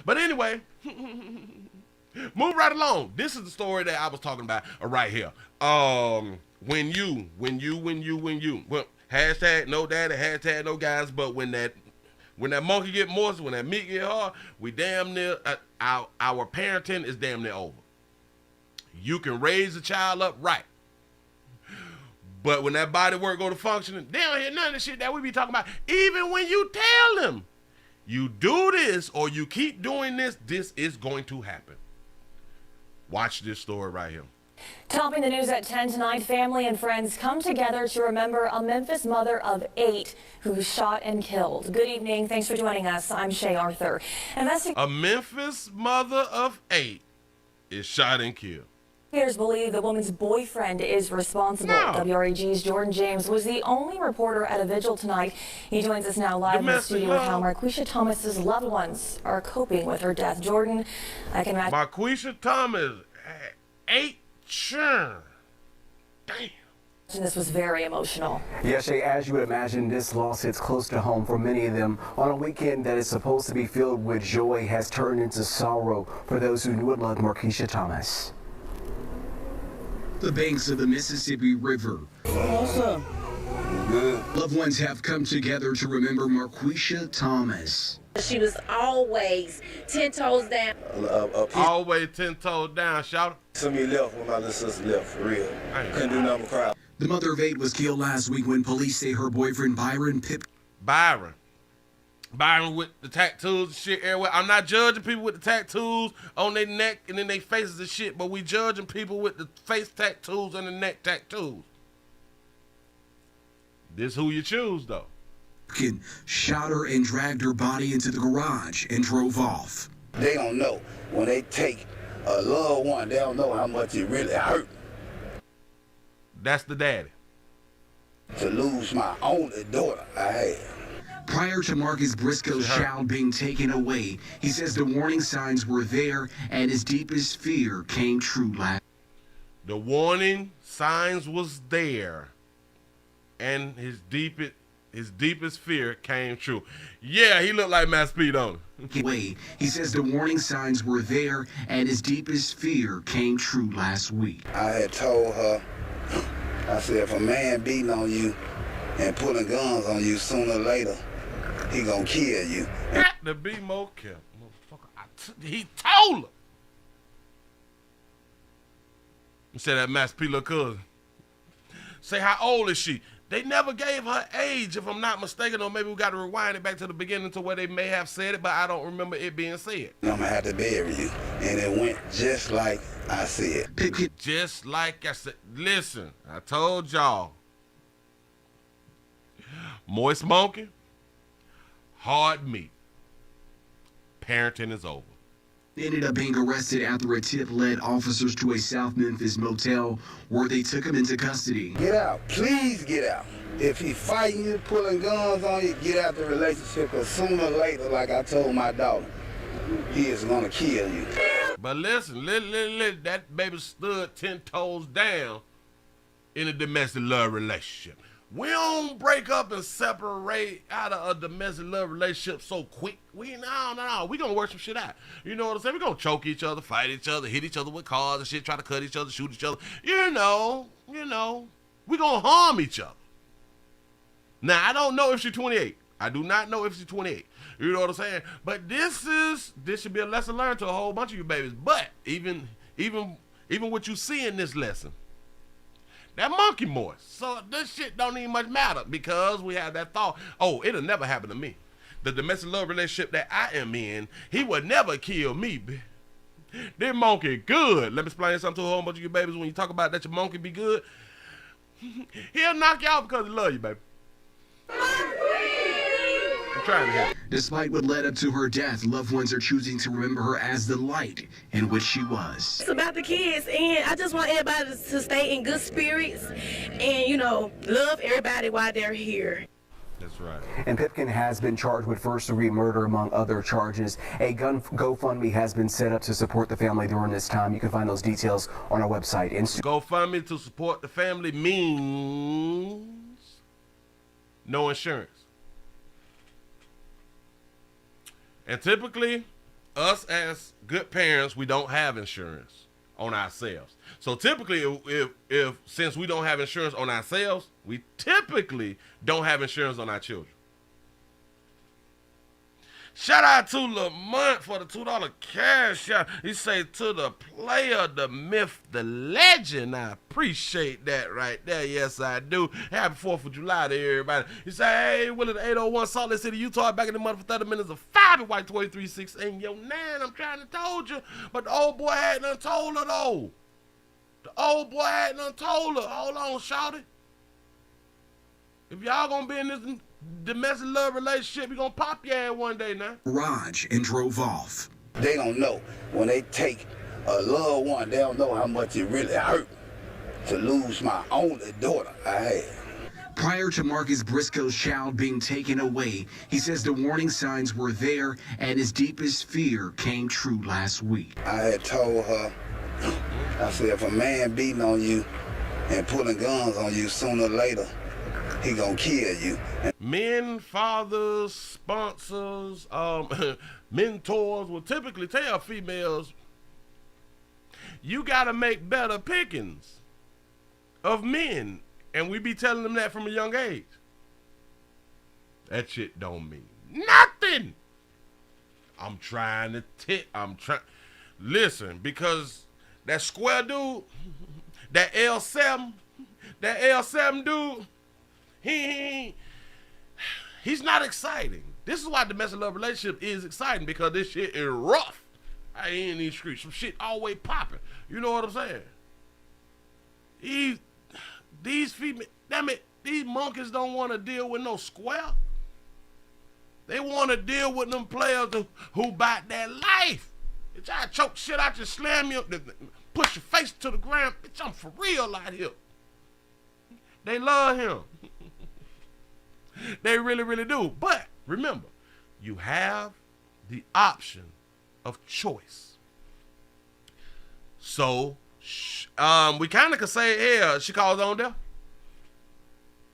But anyway, move right along. This is the story that I was talking about right here. When you. Well, hashtag no daddy, hashtag no guys. But when that monkey get moist, when that meat get hard, we damn near our parenting is damn near over. You can raise a child up right, but when that body work go to functioning, they don't hear none of the shit that we be talking about. Even when you tell them, you do this or you keep doing this, this is going to happen. Watch this story right here. Topping the news at 10 tonight, family and friends come together to remember a Memphis mother of 8 who was shot and killed. Good evening. Thanks for joining us. I'm Shay Arthur. A Memphis mother of 8 is shot and killed. Investigators believe the woman's boyfriend is responsible. No. WRAG's Jordan James was the only reporter at a vigil tonight. He joins us now live in the studio with how Marquisha Thomas's loved ones are coping with her death. Jordan, I can imagine. Marquisha Thomas, 8. Sure. Damn. This was very emotional. Yes, Shay, as you would imagine, this loss hits close to home for many of them. On a weekend that is supposed to be filled with joy has turned into sorrow for those who knew and loved Marquisha Thomas. The banks of the Mississippi River. Awesome. Good. Loved ones have come together to remember Marquisha Thomas. She was always 10 toes down. Always 10 toes down, shout. Some of me left when my little sister left, for real. Couldn't do nothing but cry. The mother of 8 was killed last week when police say her boyfriend Byron with the tattoos and shit everywhere. I'm not judging people with the tattoos on their neck and in their faces and shit, but we judging people with the face tattoos and the neck tattoos. This who you choose, though. Shot her and dragged her body into the garage and drove off. They don't know. When they take a loved one, they don't know how much it really hurt. That's the daddy. To lose my only daughter I had. Prior to Marcus Briscoe's child being taken away, he says the warning signs were there and his deepest fear came true last. The warning signs was there and his deepest fear came true. Yeah, he looked like Mass P, don't he? He says the warning signs were there and his deepest fear came true last week. I had told her, I said, if a man beating on you and pulling guns on you, sooner or later, he gonna kill you. Got to be more careful, motherfucker. He told her. He said that Mass P little cousin. Say, how old is she? They never gave her age, if I'm not mistaken, or maybe we got to rewind it back to the beginning to where they may have said it, but I don't remember it being said. I'm gonna have to bury you, and it went just like I said. Just like I said. Listen, I told y'all. Moist monkey, hard meat. Parenting is over. Ended up being arrested after a tip led officers to a South Memphis motel where they took him into custody. Get out. Please get out. If he fighting you, pulling guns on you, get out the relationship, because sooner or later, like I told my daughter, he is going to kill you. But listen, that baby stood 10 toes down in a domestic love relationship. We don't break up and separate out of a domestic love relationship so quick. No. We gonna work some shit out. You know what I'm saying? We gonna choke each other, fight each other, hit each other with cars and shit, try to cut each other, shoot each other. You know. We gonna harm each other. Now, I don't know if she's 28. I do not know if she's 28. You know what I'm saying? But this should be a lesson learned to a whole bunch of you babies. But even what you see in this lesson, that monkey moist. So this shit don't even much matter because we have that thought, oh, it'll never happen to me. The domestic love relationship that I am in, he would never kill me. This monkey good. Let me explain something to a whole bunch of you babies. When you talk about that your monkey be good, he'll knock you out because he love you, baby. I'm trying to help. Despite what led up to her death, loved ones are choosing to remember her as the light in which she was. It's about the kids, and I just want everybody to stay in good spirits and, love everybody while they're here. That's right. And Pipkin has been charged with first-degree murder, among other charges. A GoFundMe has been set up to support the family during this time. You can find those details on our website. GoFundMe to support the family means no insurance. And typically, us as good parents, we don't have insurance on ourselves. So typically, if since we don't have insurance on ourselves, we typically don't have insurance on our children. Shout out to Lamont for the $2 cash out. He say, to the player, the myth, the legend. I appreciate that right there. Yes, I do. Happy 4th of July to everybody. He say, hey, Willie, the 801 Salt Lake City, Utah, back in the month for 30 minutes of 5 at White 23.6. And yo, man, I'm trying to told you. But the old boy hadn't done told her, though. The old boy hadn't done told her. Hold on, shawty. If y'all gonna be in this domestic love relationship, you gonna pop your ass one day now. Raj and drove off. They don't know when they take a loved one, they don't know how much it really hurt to lose my only daughter I had. Prior to Marcus Briscoe's child being taken away, he says the warning signs were there and his deepest fear came true last week. I had told her, I said, if a man beating on you and pulling guns on you, sooner or later, he gonna kill you. Men, fathers, sponsors, mentors will typically tell females, you gotta make better pickings of men. And we be telling them that from a young age. That shit don't mean nothing. I'm trying to listen, because that square dude, that L7 dude, he's not exciting. This is why domestic love relationship is exciting, because this shit is rough. I ain't in these streets. Some shit always popping. You know what I'm saying? These female, damn it, these monkeys don't want to deal with no square. They want to deal with them players who bite their life. They try to choke shit out you, slam you, push your face to the ground. Bitch, I'm for real out here. They love him. They really, really do. But remember, you have the option of choice. So, we kind of could say, yeah, she calls on there.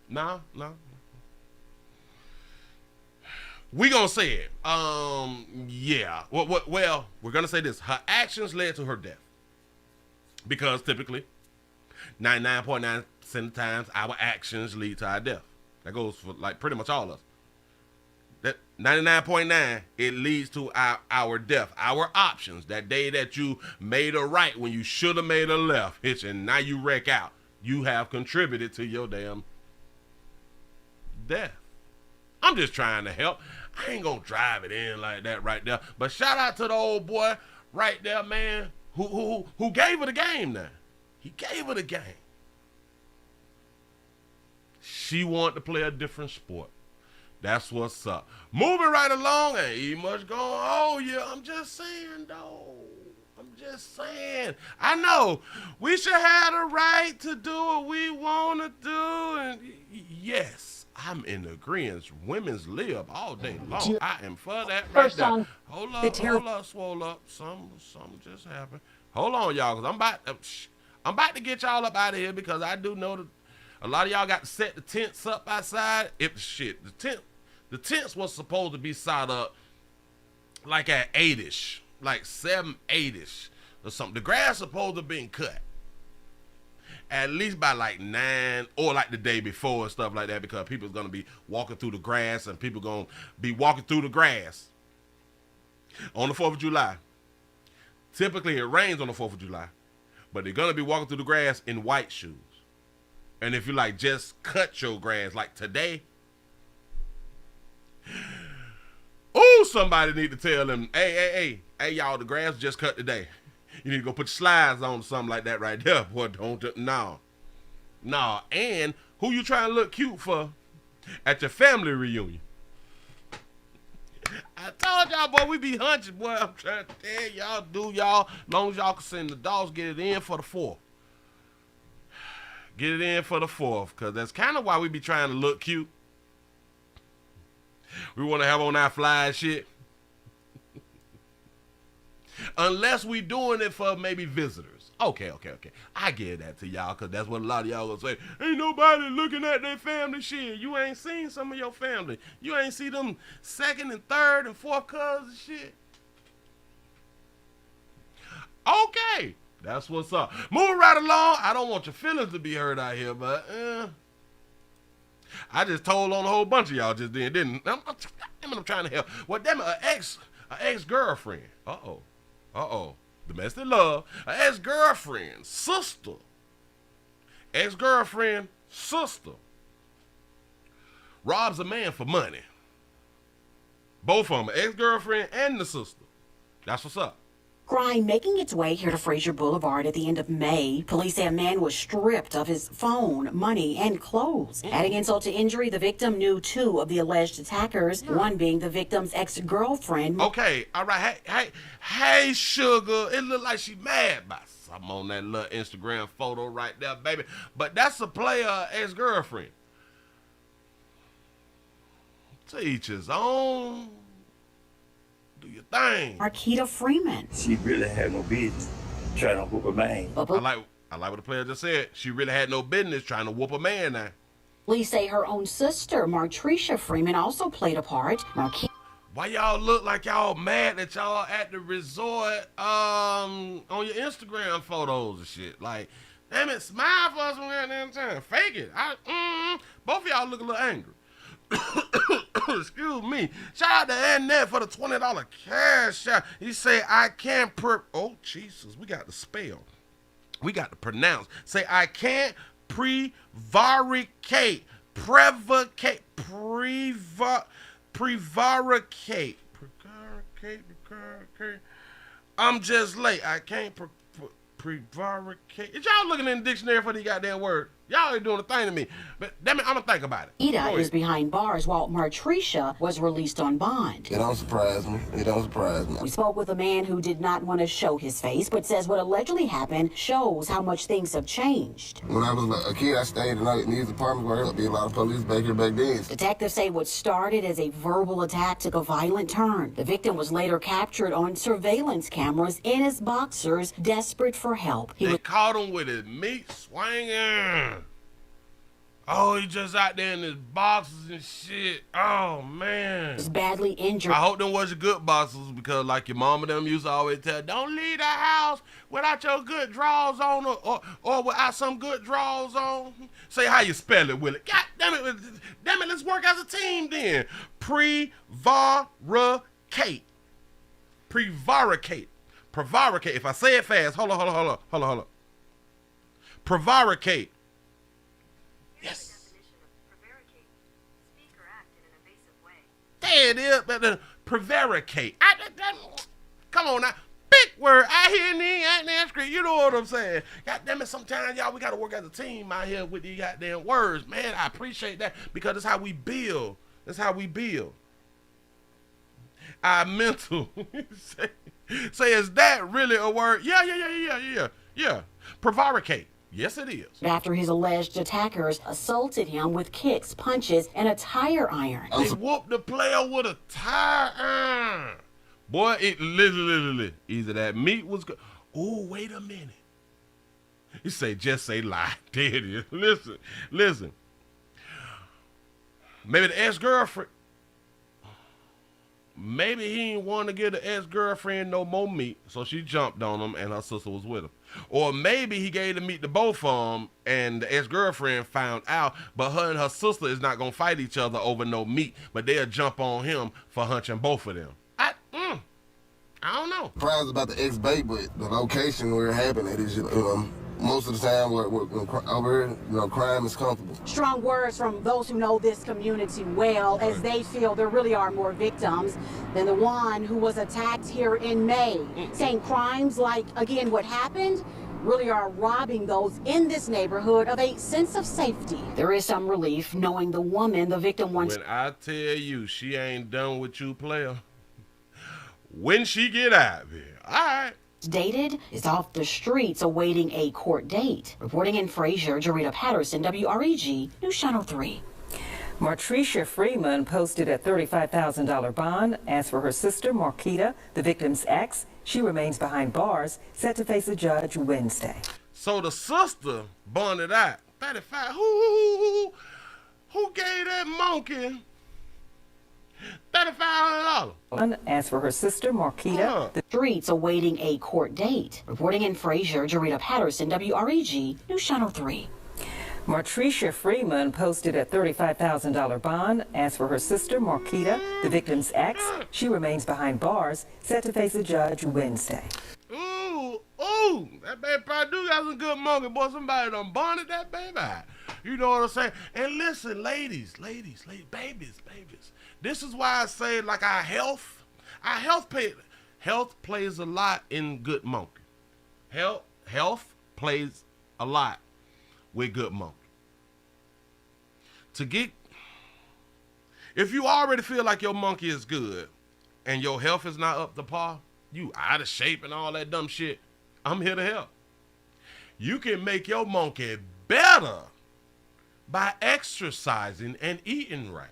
No. We gonna say it. Yeah. Well, we're gonna say this. Her actions led to her death. Because typically, 99.9% of the times, our actions lead to our death. That goes for like pretty much all of us. That 99.9, it leads to our death, our options. That day that you made a right when you should have made a left, and now you wreck out. You have contributed to your damn death. I'm just trying to help. I ain't gonna drive it in like that right there. But shout out to the old boy right there, man, who gave her the game now. He gave her the game. She wanted to play a different sport. That's what's up. Moving right along, ain't much going on. Yeah, I'm just saying, though. I'm just saying. I know we should have the right to do what we want to do. And yes, I'm in agreement. Women's live all day long. I am for that right there. Hold up, swole up. Something just happened. Hold on, y'all, because I'm about to get y'all up out of here, because I do know that a lot of y'all got to set the tents up outside. The tents was supposed to be set up like at 8-ish, like 7, 8-ish or something. The grass supposed to have been cut at least by like 9 or like the day before and stuff like that, because people's going to be walking through the grass, and people going to be walking through the grass on the 4th of July. Typically it rains on the 4th of July, but they're going to be walking through the grass in white shoes. And if you like just cut your grass like today, ooh, somebody need to tell them, hey, y'all, the grass just cut today. You need to go put your slides on or something like that right there. Boy, no. And who you trying to look cute for at your family reunion? I told y'all, boy, we be hunching, boy. I'm trying to tell y'all, do y'all, as long as y'all can send the dogs, get it in for the 4th. Get it in for the 4th, because that's kind of why we be trying to look cute. We want to have on our fly shit. Unless we doing it for maybe visitors. Okay. I get that to y'all, because that's what a lot of y'all gonna say. Ain't nobody looking at their family shit. You ain't seen some of your family. You ain't see them 2nd and 3rd and 4th cousins shit. Okay, that's what's up. Moving right along. I don't want your feelings to be hurt out here, but I just told on a whole bunch of y'all just then, didn't I? I'm trying to help. Well, damn it, an ex-girlfriend. Uh-oh. Domestic love. An ex-girlfriend, sister. Ex-girlfriend, sister. Robs a man for money. Both of them, ex-girlfriend and the sister. That's what's up. Crime making its way here to Fraser Boulevard at the end of May. Police say a man was stripped of his phone, money, and clothes. Adding insult to injury, the victim knew two of the alleged attackers, one being the victim's ex-girlfriend. Okay, all right. Hey, sugar. It looked like she mad by something on that little Instagram photo right there, baby. But that's a player ex-girlfriend. To each his own. Do your thing. Marquita Freeman. She really had no business trying to whoop a man. I like what the player just said. She really had no business trying to whoop a man now. Police say her own sister, Martricia Freeman, also played a part. Why y'all look like y'all mad that y'all at the resort on your Instagram photos and shit? Like, damn it, smile for us from that damn time. Fake it. Both of y'all look a little angry. Excuse me. Shout out to Annette for the $20 cash out. He say, I can't oh, Jesus, we got to spell. We got to pronounce. Say, I can't prevaricate. Prevaricate. I'm just late. I can't prevaricate. Is y'all looking in the dictionary for the goddamn word? Y'all ain't doing a thing to me. But damn it, I'm gonna think about it. Ida is behind bars while Martricia was released on bond. It don't surprise me. We spoke with a man who did not want to show his face, but says what allegedly happened shows how much things have changed. When I was a kid, I stayed in these apartments where there'd be a lot of police back here back then. Detectives say what started as a verbal attack took a violent turn. The victim was later captured on surveillance cameras in his boxers, desperate for help. They caught him with his meat swinging. Oh, he just out there in his boxes and shit. Oh, man. He's badly injured. I hope them was your good boxes because like your mama them used to always tell, don't leave the house without your good drawers on or without some good drawers on. Say how you spell it, Willie. God damn it, let's work as a team then. Prevaricate. Prevaricate. Prevaricate. If I say it fast, hold on. Prevaricate. Yes. There it is. Prevaricate. Come on now. Big word. I hear the goddamn script. You know what I'm saying? God damn it. Sometimes, y'all, we got to work as a team out here with these goddamn words. Man, I appreciate that because that's how we build. Our mental. Say, is that really a word? Yeah. Prevaricate. Yes, it is. After his alleged attackers assaulted him with kicks, punches, and a tire iron. They whooped the player with a tire iron. Boy, it literally, either that meat was good. Oh, wait a minute. You say, just say lie. There it is. Listen. Maybe the ex-girlfriend. Maybe he didn't want to give the ex-girlfriend no more meat, so she jumped on him and her sister was with him. Or maybe he gave the meat to both of them and the ex-girlfriend found out, but her and her sister is not going to fight each other over no meat, but they'll jump on him for hunching both of them. I don't know. Surprised about the ex-baby, but the location where it happened, it is, most of the time where over here, crime is comfortable. Strong words from those who know this community well, as they feel there really are more victims than the one who was attacked here in May. Saying crimes like, again, what happened really are robbing those in this neighborhood of a sense of safety. There is some relief knowing the woman the victim wants. When I tell you she ain't done with you, player, when she get out of here, all right. Dated is off the streets awaiting a court date. Reporting in Fraser, Jarita Patterson, WREG, News Channel 3. Martricia Freeman posted a $35,000 bond. As for her sister, Marquita, the victim's ex, she remains behind bars, set to face a judge Wednesday. So the sister bonded out 35. Who gave that monkey $3,500. As for her sister, Marquita, the streets awaiting a court date. Reporting in Fraser, Jarita Patterson, WREG, News Channel 3. Martricia Freeman posted a $35,000 bond. As for her sister, Marquita, the victim's ex, she remains behind bars, set to face a judge Wednesday. Ooh, that baby probably do got some good monkey, boy. Somebody done bonded that baby. You know what I'm saying? And listen, ladies, babies. This is why I say, like, our health plays a lot in good monkey. Health plays a lot with good monkey. If you already feel like your monkey is good and your health is not up to par, you out of shape and all that dumb shit, I'm here to help. You can make your monkey better by exercising and eating right.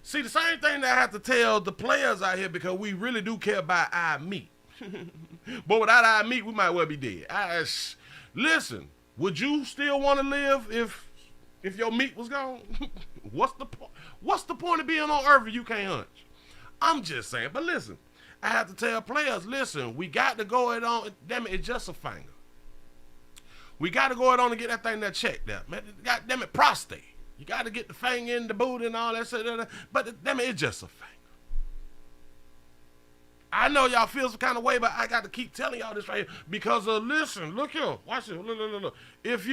See, the same thing that I have to tell the players out here, because we really do care about our meat. But without our meat, we might well be dead. Listen, would you still want to live if your meat was gone? What's the point of being on earth if you can't hunch? I'm just saying. But listen, I have to tell players, listen, we got to go it on. Damn it, it's just a finger. We got to go it on and get that thing that checked there. God damn it, prostate. You got to get the finger in the boot and all that shit. But damn it, it's just a finger. I know y'all feel some kind of way, but I got to keep telling y'all this right here. Because, listen, look here. Watch this. Look. If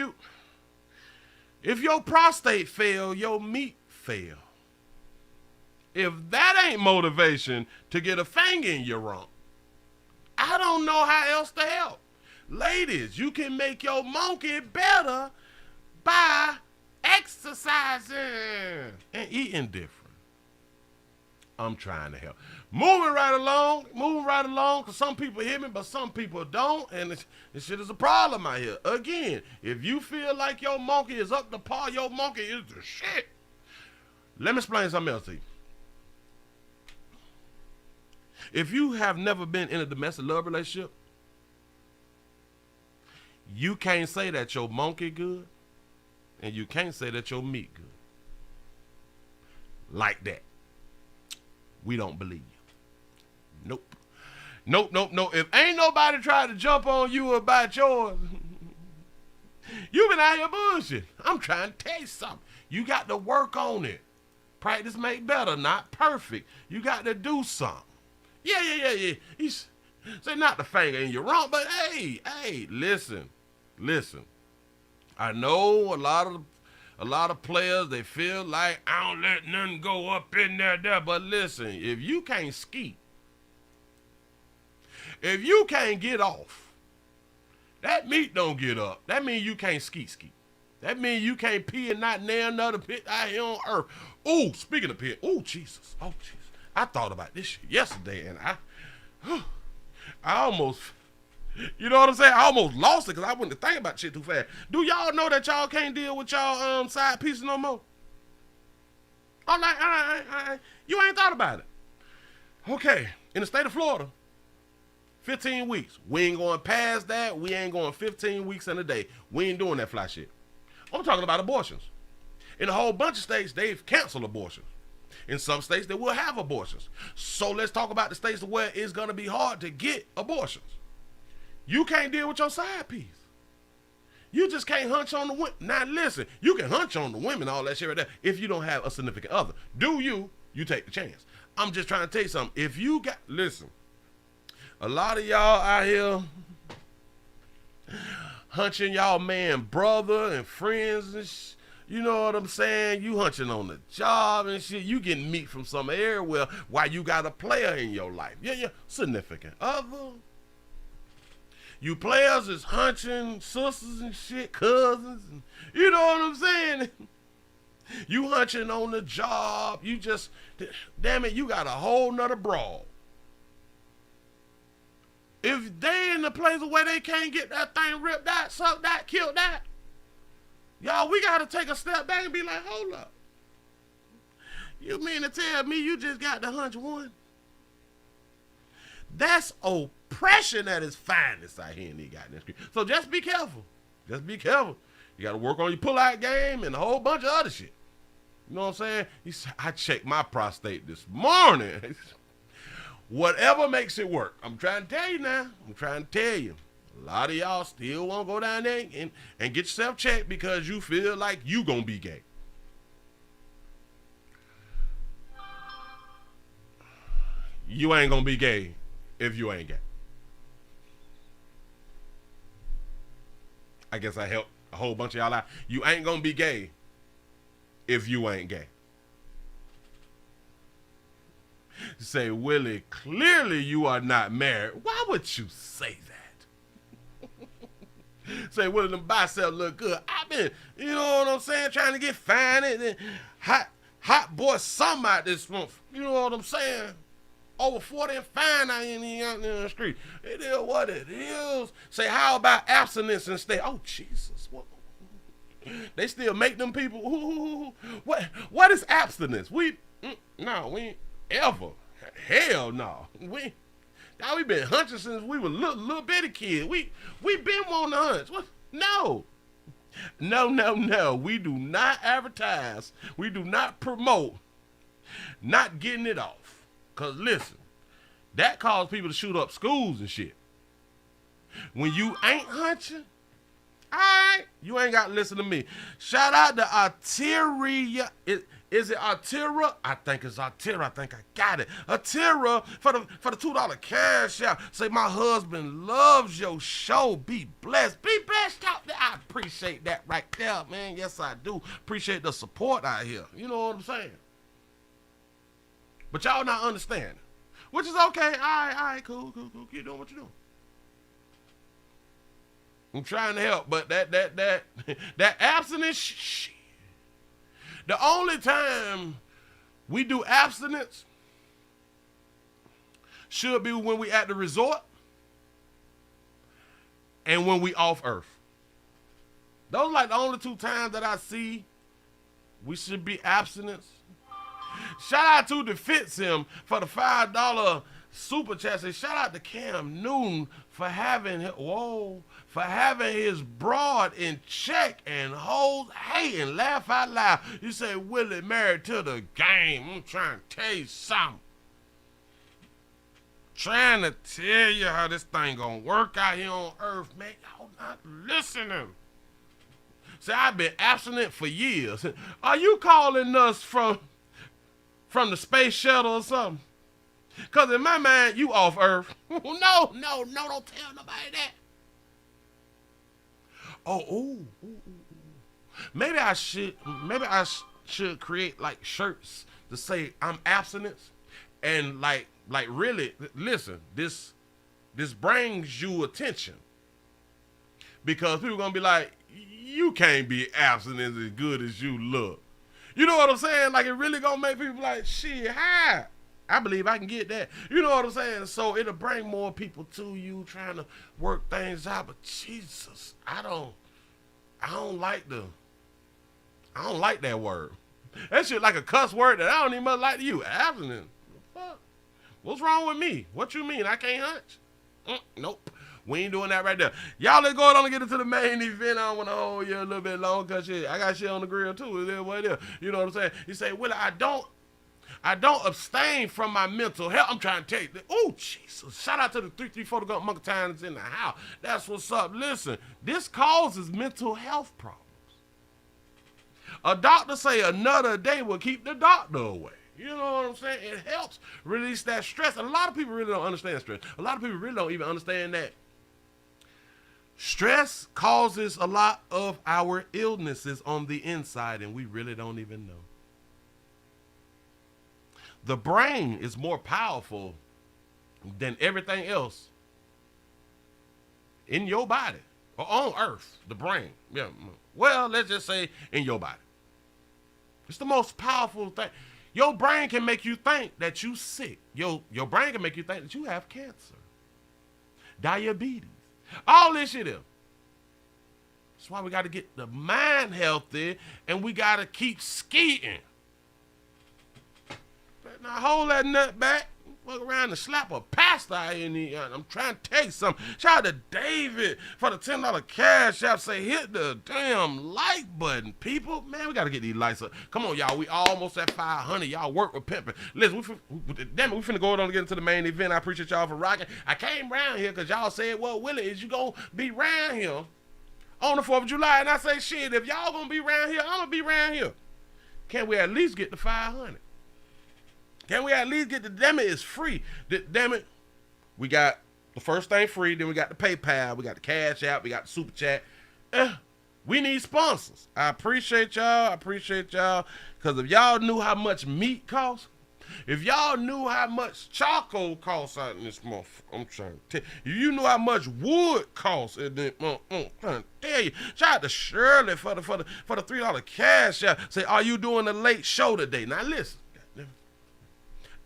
your prostate fail, your meat fail. If that ain't motivation to get a finger in your rump, I don't know how else to help. Ladies, you can make your monkey better by exercising and eating different. I'm trying to help. Moving right along, because some people hear me, but some people don't, and this shit is a problem out here. Again, if you feel like your monkey is up to par, your monkey is the shit. Let me explain something else to you. If you have never been in a domestic love relationship, you can't say that your monkey good, and you can't say that your meat good. Like that. We don't believe you. Nope. If ain't nobody tried to jump on you about yours, you been out here bullshit. I'm trying to tell you something. You got to work on it. Practice make better, not perfect. You got to do something. Yeah. Say not the finger in your rump, but hey, listen. I know a lot of players, they feel like I don't let nothing go up in there, but listen, if you can't ski, if you can't get off, that meat don't get up. That means you can't ski. That means you can't pee and not nail another pit out here on earth. Oh, speaking of pit, Jesus. I thought about this shit yesterday, and I almost, you know what I'm saying? I almost lost it because I wouldn't think about shit too fast. Do y'all know that y'all can't deal with y'all side pieces no more? I'm like, you ain't thought about it. Okay, in the state of Florida, 15 weeks. We ain't going past that. We ain't going 15 weeks in a day. We ain't doing that fly shit. I'm talking about abortions. In a whole bunch of states, they've canceled abortions. In some states, they will have abortions. So let's talk about the states where it's going to be hard to get abortions. You can't deal with your side piece. You just can't hunch on the women. Now listen, you can hunch on the women, all that shit right there, if you don't have a significant other. You take the chance. I'm just trying to tell you something. Listen, a lot of y'all out here hunching y'all man brother and friends and you know what I'm saying? You hunching on the job and shit. You getting meat from some everywhere while you got a player in your life. Yeah, significant other. You players is hunching sisters and shit, cousins. And, you know what I'm saying? You hunching on the job. You just, damn it, you got a whole nother brawl. If they in the place where they can't get that thing ripped out, sucked that, killed that, y'all, we got to take a step back and be like, hold up. You mean to tell me you just got to hunch one? That's oppression at its finest out here in these goddamn streets. So just be careful. You got to work on your pull-out game and a whole bunch of other shit. You know what I'm saying? He said, I checked my prostate this morning. Whatever makes it work. I'm trying to tell you now. I'm trying to tell you. A lot of y'all still want to go down there and get yourself checked because you feel like you going to be gay. You ain't going to be gay if you ain't gay. I guess I helped a whole bunch of y'all out. You ain't going to be gay if you ain't gay. Say, Willie, clearly you are not married. Why would you say that? Say, Willie, them biceps look good. I've been, you know what I'm saying, trying to get fine and hot boy something out this month. You know what I'm saying? Over 40 and fine out in the street. It is what it is. Say, how about abstinence instead? Oh, Jesus. What? They still make them people. What is abstinence? We ain't ever. Hell no. We been hunting since we were little bitty kids. We been wanting to hunt. What? No. We do not advertise. We do not promote not getting it off. Because listen, that caused people to shoot up schools and shit. When you ain't hunting, all right, you ain't got to listen to me. Shout out to Arteria. Is it Artera? I think it's Artera. I think I got it. Artera for the $2 cash out. Say, my husband loves your show. Be blessed. Be blessed out there. I appreciate that right there, man. Yes, I do. Appreciate the support out here. You know what I'm saying? But y'all not understanding. Which is okay. All right, cool. Keep doing what you're doing. I'm trying to help, but that abstinence, shit. The only time we do abstinence should be when we at the resort and when we off earth. Those are like the only two times that I see we should be abstinence. Shout out to the Fits Him for the $5 super chat. Say, shout out to Cam Newton for having his broad in check and hold hey and laugh out loud. You say, Willie married to the game. I'm trying to tell you something. Trying to tell you how this thing gonna work out here on earth, man. Y'all not listening. Say, I've been abstinent for years. Are you calling us from the space shuttle or something? Because in my mind, you off Earth. No, don't tell nobody that. Maybe I should create like shirts to say I'm abstinence and like really listen, this brings you attention. Because people gonna be like, you can't be abstinent as good as you look. You know what I'm saying? Like, it really gonna make people like, shit, hi. I believe I can get that. You know what I'm saying? So it'll bring more people to you trying to work things out. But Jesus, I don't like that word. That shit like a cuss word that I don't even much like to you. Abstinent. Fuck. What's wrong with me? What you mean? I can't hunch? Nope. We ain't doing that right there. Y'all, let's go on and get into the main event. I don't want to hold you a little bit long because shit, I got shit on the grill too. Is what it is. You know what I'm saying? You say, Willie, I don't abstain from my mental health. I'm trying to tell you. Oh, Jesus. Shout out to the 334 to Monkey Times in the house. That's what's up. Listen, this causes mental health problems. A doctor say another day will keep the doctor away. You know what I'm saying? It helps release that stress. And a lot of people really don't understand stress. A lot of people really don't even understand that stress causes a lot of our illnesses on the inside, and we really don't even know. The brain is more powerful than everything else in your body or on earth. The brain. Yeah. Well, let's just say in your body. It's the most powerful thing. Your brain can make you think that you sick. Your brain can make you think that you have cancer, diabetes, all this shit is. That's why we got to get the mind healthy and we got to keep skiing. Now hold that nut back. Fuck around and slap a pastor out in the, I'm trying to tell you something. Shout out to David for the $10 cash app. Say, hit the damn like button, people. Man, we got to get these lights up. Come on, y'all. We almost at 500. Y'all work with pimping. Listen, damn it, we finna go on to get into the main event. I appreciate y'all for rocking. I came around here because y'all said, well, Willie, is you going to be around here on the 4th of July? And I say, shit, if y'all going to be around here, I'm going to be around here. Can we at least get to 500? Can we at least get the, damn it, it's free. Damn it, we got the first thing free, then we got the PayPal, we got the Cash App, we got the Super Chat. We need sponsors. I appreciate y'all, because if y'all knew how much meat costs, if y'all knew how much charcoal costs out in this month, I'm trying to tell you. If you knew how much wood costs in this month, I'm trying to tell you. Shout out to Shirley for the $3 cash out. Say, are you doing a late show today? Now listen.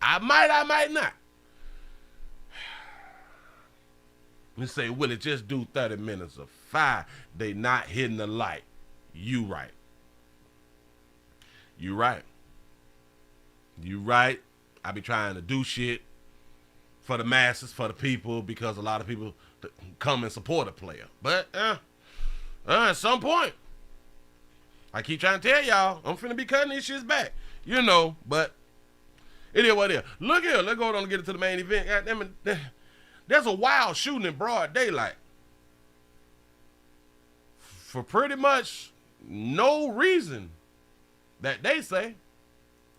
I might not. You say, will it just do 30 minutes of fire? They not hitting the light. You right. You right. I be trying to do shit for the masses, for the people, because a lot of people come and support a player. But at some point, I keep trying to tell y'all, I'm finna be cutting these shits back. You know, but it is what it is. Look here, let's go on and get into the main event. Goddamn it, there's a wild shooting in broad daylight for pretty much no reason that they say.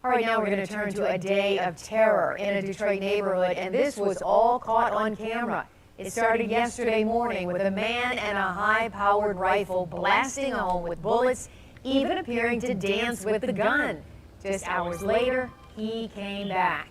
All right, now we're going to turn to a day of terror in a Detroit neighborhood, and this was all caught on camera. It started yesterday morning with a man and a high-powered rifle blasting a home with bullets, even appearing to dance with the gun. Just hours later, he came back.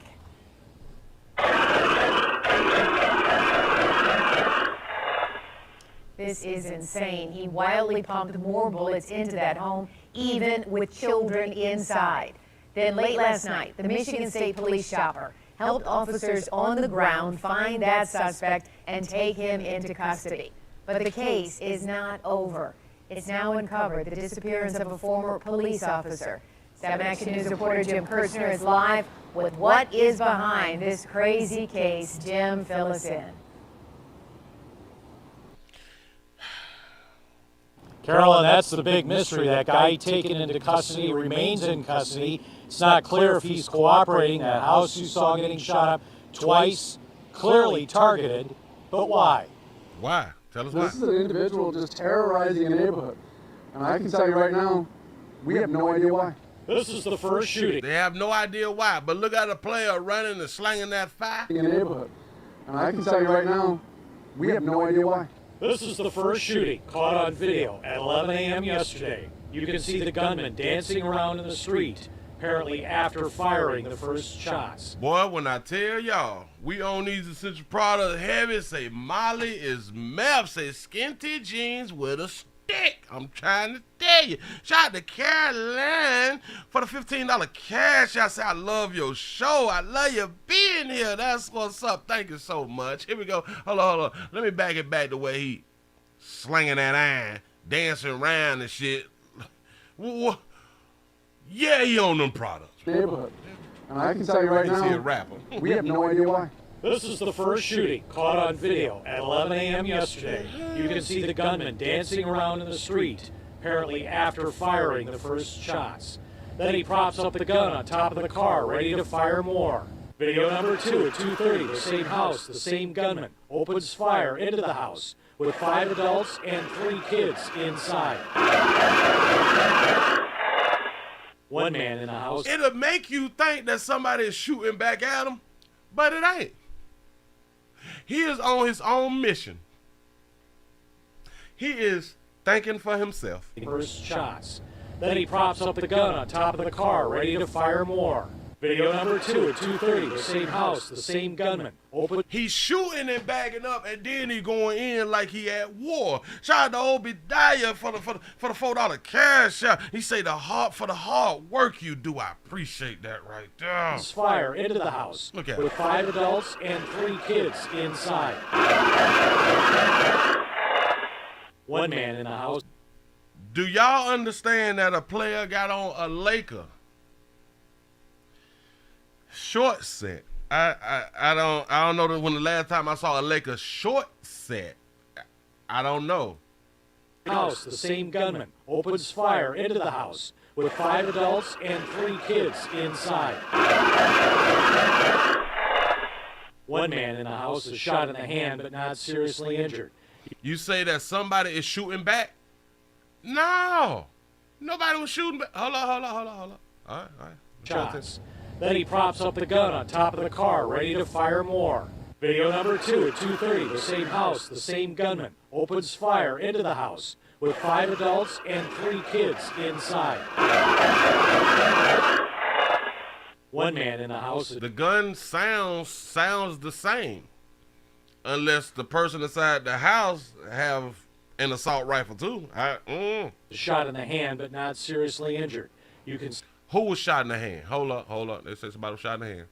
This is insane. He wildly pumped more bullets into that home, even with children inside. Then late last night, the Michigan State Police chopper helped officers on the ground find that suspect and take him into custody. But the case is not over. It's now uncovered the disappearance of a former police officer. 7 Action News reporter Jim Kirchner is live with what is behind this crazy case. Jim, fill us in. Carolyn, that's the big mystery. That guy taken into custody remains in custody. It's not clear if he's cooperating. That house you saw getting shot up twice, clearly targeted, but why? Why? Tell us why. This is an individual just terrorizing a neighborhood. And I can tell you right now, we have no idea why. This is the first shooting. They have no idea why, but look at a player running and slinging that fire. In a neighborhood. And I can tell you right now, we have no idea why. This is the first shooting caught on video at 11 a.m. yesterday. You can see the gunman dancing around in the street, apparently after firing the first shots. Boy, when I tell y'all, we own these essential products heavy, say Molly is meth, say skinty jeans with a stick. I'm trying to tell you. Shout out to Caroline for the $15 cash. I say, I love your show. I love you being here. That's what's up. Thank you so much. Here we go. Hold on. Let me back it back the way he slinging that iron, dancing around and shit. Yeah, he own them products. Neighborhood. And I can tell you right now, he a rapper. We have no idea why. This is the first shooting caught on video at 11 a.m. yesterday. You can see the gunman dancing around in the street, apparently after firing the first shots. Then he props up the gun on top of the car, ready to fire more. Video number 2 at 2:30, the same house, the same gunman opens fire into the house with 5 adults and 3 kids inside. One man in the house. It'll make you think that somebody is shooting back at him, but it ain't. He is on his own mission. He is thinking for himself. First shots. Then he props up the gun on top of the car, ready to fire more. Video number 2 at 2:30, the same house, the same gunman. He's shooting and backing up, and then he going in like he at war. Shout out to Obadiah for the $4 cash out. He say for the hard work you do. I appreciate that right there. Fire into the house. Look at with 5 adults and 3 kids inside. One man in the house. Do y'all understand that a player got on a Laker short set I don't know when the last time I saw a Lakers short set. I don't know. House, the same gunman opens fire into the house with 5 adults and 3 kids inside. One man in the house is shot in the hand but not seriously injured. You say that somebody is shooting back? No. Nobody was shooting back. Hold on. All right. Shots. Then he props up the gun on top of the car, ready to fire more. Video number 2 at 2:30, the same house, the same gunman opens fire into the house with 5 adults and 3 kids inside. One man in the house. The gun sounds the same, unless the person inside the house have an assault rifle too. Shot in the hand, but not seriously injured. You can. Who was shot in the hand? Hold up. They say somebody was shot in the hand.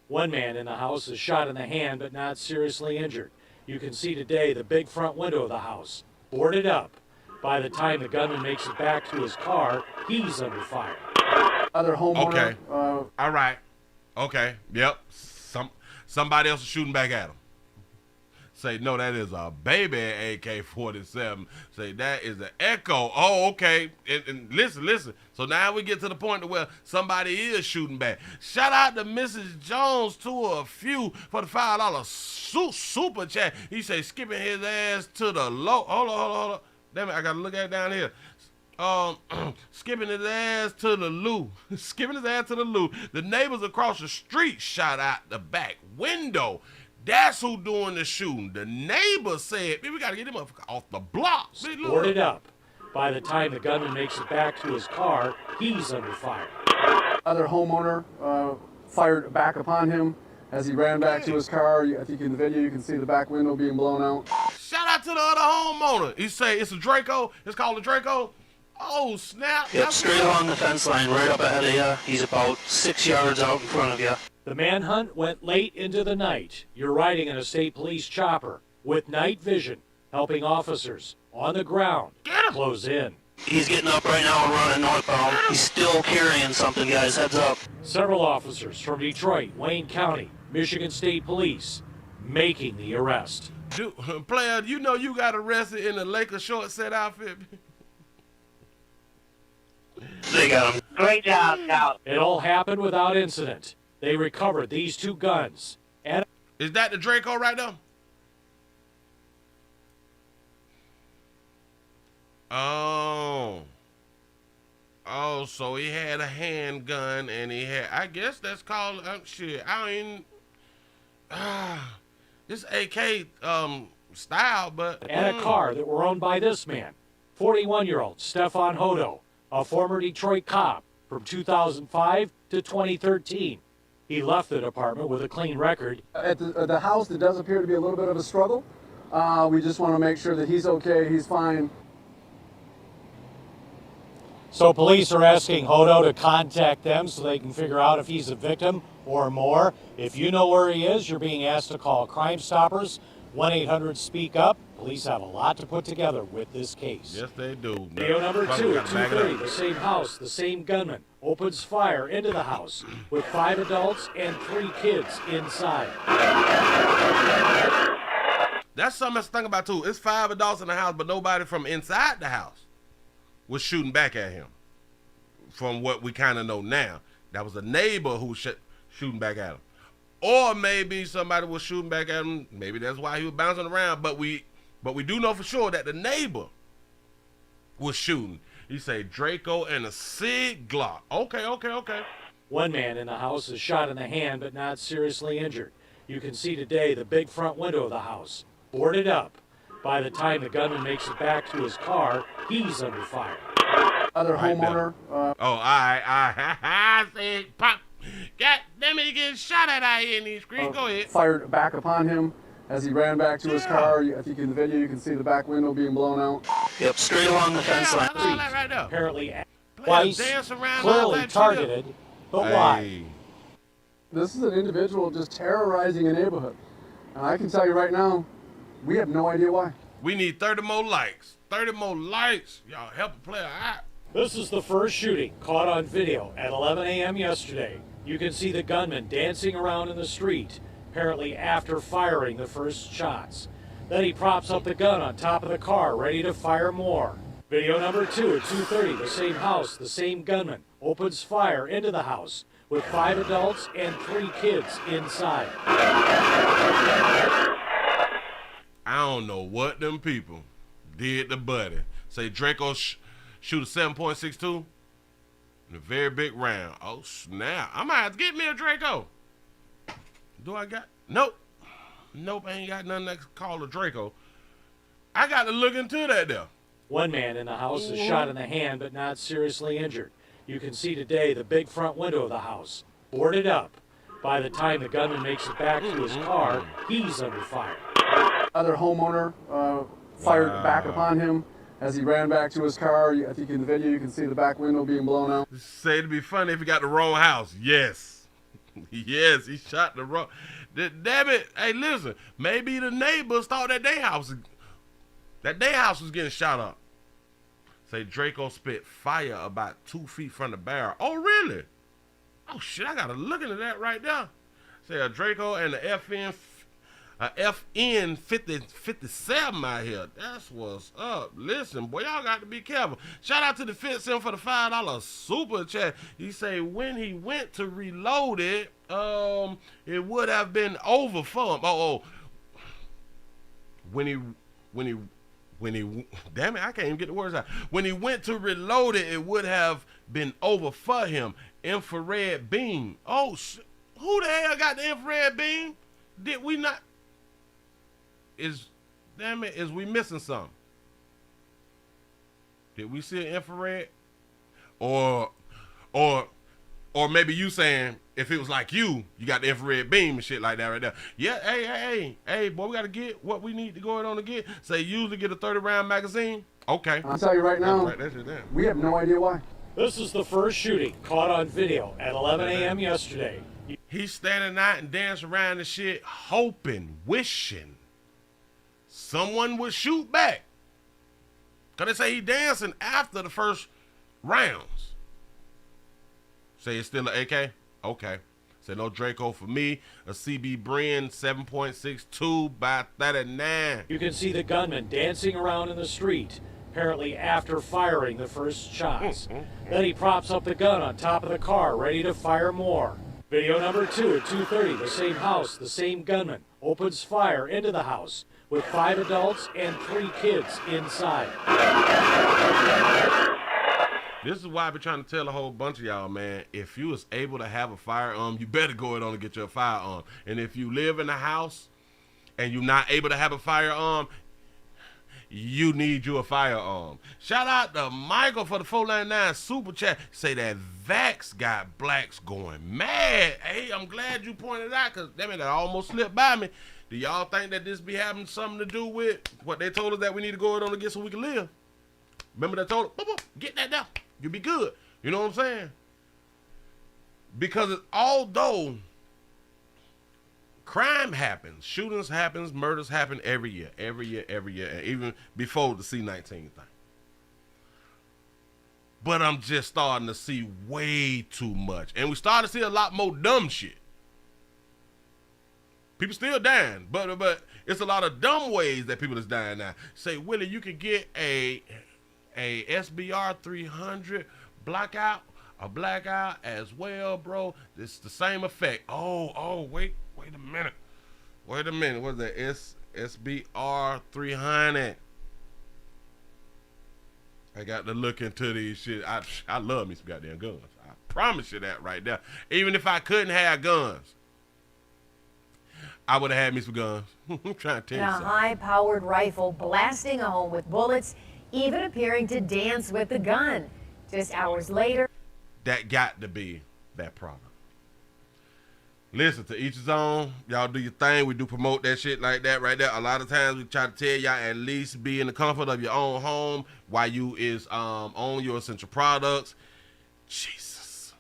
One man in the house is shot in the hand, but not seriously injured. You can see today the big front window of the house boarded up. By the time the gunman makes it back to his car, he's under fire. Other homeowner. Okay. All right. Okay. Yep. Somebody else is shooting back at him. Say, no, that is a baby AK-47. Say, that is an Echo. Oh, okay. And listen. So now we get to the point where somebody is shooting back. Shout out to Mrs. Jones to a few for the $5 super chat. He say, skipping his ass to the low. Hold on. Damn it, I got to look at it down here. Skipping his ass to the loo. The neighbors across the street shot out the back window. That's who doing the shooting. The neighbor said, we got to get him off the block. Boarded up. By the time the gunman makes it back to his car, he's under fire. Other homeowner fired back upon him as he ran back to his car. I think in the video you can see the back window being blown out. Shout out to the other homeowner. He say it's a Draco. It's called a Draco. Oh, snap. Yep, straight along the fence line, right up ahead of you. He's about 6 yards out in front of you. The manhunt went late into the night. You're riding in a state police chopper with night vision, helping officers on the ground close in. He's getting up right now and running northbound. He's still carrying something, guys. Heads up. Several officers from Detroit, Wayne County, Michigan State Police making the arrest. Dude, player, you know you got arrested in a Lakers short set outfit. They got him. Great job, Scout. It all happened without incident. They recovered these 2 guns. And is that the Draco right there? Oh, so he had a handgun and he had, I guess that's called, shit, this AK style, but. And a car that were owned by this man, 41-year-old Stefan Hodo, a former Detroit cop from 2005 to 2013. He left the department with a clean record. At the house, there does appear to be a little bit of a struggle. We just want to make sure that he's okay, he's fine. So police are asking Hodo to contact them so they can figure out if he's a victim or more. If you know where he is, you're being asked to call Crime Stoppers, 1-800-SPEAK-UP. Police have a lot to put together with this case. Yes, they do. Video number 2 at 2:30, the same house, the same gunman opens fire into the house with 5 adults and 3 kids inside. That's something else to think about too. It's 5 adults in the house, but nobody from inside the house was shooting back at him. From what we kind of know now, that was a neighbor who was shooting back at him. Or maybe somebody was shooting back at him. Maybe that's why he was bouncing around. But we do know for sure that the neighbor was shooting. He say Draco and a Sig Glock. Okay. One man in the house is shot in the hand but not seriously injured. You can see today the big front window of the house boarded up. By the time the gunman makes it back to his car, he's under fire. Other homeowner. I said pop. God damn it, he getting shot at out here in these streets. Go ahead. Fired back upon him as he ran back to his car. I think in the video you can see the back window being blown out. Yep, straight along the fence line. Right there. Apparently twice, clearly targeted, but why? This is an individual just terrorizing a neighborhood. And I can tell you right now, we have no idea why. We need 30 more likes. 30 more likes. Y'all help a player out. This is the first shooting caught on video at 11 a.m. yesterday. You can see the gunman dancing around in the street, apparently after firing the first shots. Then he props up the gun on top of the car, ready to fire more. Video number 2 at 2:30, the same house, the same gunman opens fire into the house with 5 adults and 3 kids inside. I don't know what them people did to Buddy. Say Draco shoot a 7.62 in a very big round. Oh, snap. I might have to get me a Draco. Do I got? Nope. Nope, I ain't got nothing that's called a Draco. I got to look into that, though. One man in the house is shot in the hand but not seriously injured. You can see today the big front window of the house, boarded up. By the time the gunman makes it back to his car, he's under fire. Other homeowner fired back upon him as he ran back to his car. I think in the video you can see the back window being blown out. Say it'd be funny if he got the wrong house. Yes. Yes, he shot the wrong. Damn it. Hey, listen. Maybe the neighbors thought that their house was getting shot up. Say Draco spit fire about 2 feet from the barrel. Oh, really? Oh, shit. I got to look into that right there. Say a Draco and the FN 57 out here. That's what's up. Listen, boy, y'all got to be careful. Shout out to the Fence Sim for the $5 super chat. He say when he went to reload it, it would have been over for him. When he, damn it, I can't even get the words out. When he went to reload it, it would have been over for him. Infrared beam. Oh, who the hell got the infrared beam? Did we not? Is we missing something? Did we see an infrared? Or maybe you saying if it was like you got the infrared beam and shit like that right there. Yeah, hey, boy, we got to get what we need to go on to get. Say usually get a 30-round magazine. Okay. I'll tell you right now, we have no idea why. This is the first shooting caught on video at 11 a.m. yesterday. He's standing out and dancing around and shit, hoping, wishing someone would shoot back. Because they say he dancing after the first rounds. Say it's still an AK? Okay. Say no Draco for me. A CB Bren 7.62 by 39. You can see the gunman dancing around in the street, apparently after firing the first shots. Then he props up the gun on top of the car, ready to fire more. Video number 2 at 2:30, the same house, the same gunman opens fire into the house with 5 adults and 3 kids inside. This is why I've been trying to tell a whole bunch of y'all, man, if you was able to have a firearm, you better go ahead on and get your firearm. And if you live in a house and you're not able to have a firearm, you need you a firearm. Shout out to Michael for the 499 super chat. Say that Vax got blacks going mad. Hey, I'm glad you pointed out because damn it, that almost slipped by me. Do y'all think that this be having something to do with what they told us that we need to go on to get so we can live? Remember they told us, get that down. You'll be good. You know what I'm saying? Because although crime happens, shootings happens, murders happen every year, and even before the C-19 thing. But I'm just starting to see way too much. And we starting to see a lot more dumb shit. People still dying, but it's a lot of dumb ways that people is dying now. Say, Willie, you could get a SBR 300 blackout as well, bro. It's the same effect. Wait a minute. What's that? SBR 300. I got to look into these shit. I love me some goddamn guns. I promise you that right there. Even if I couldn't have guns, I would have had me some guns. I'm trying to tell you something. A high-powered rifle blasting a home with bullets, even appearing to dance with the gun. Just hours later. That got to be that product. Listen, to each his own. Y'all do your thing. We do promote that shit like that right there. A lot of times we try to tell y'all at least be in the comfort of your own home while you is on your essential products. Jesus.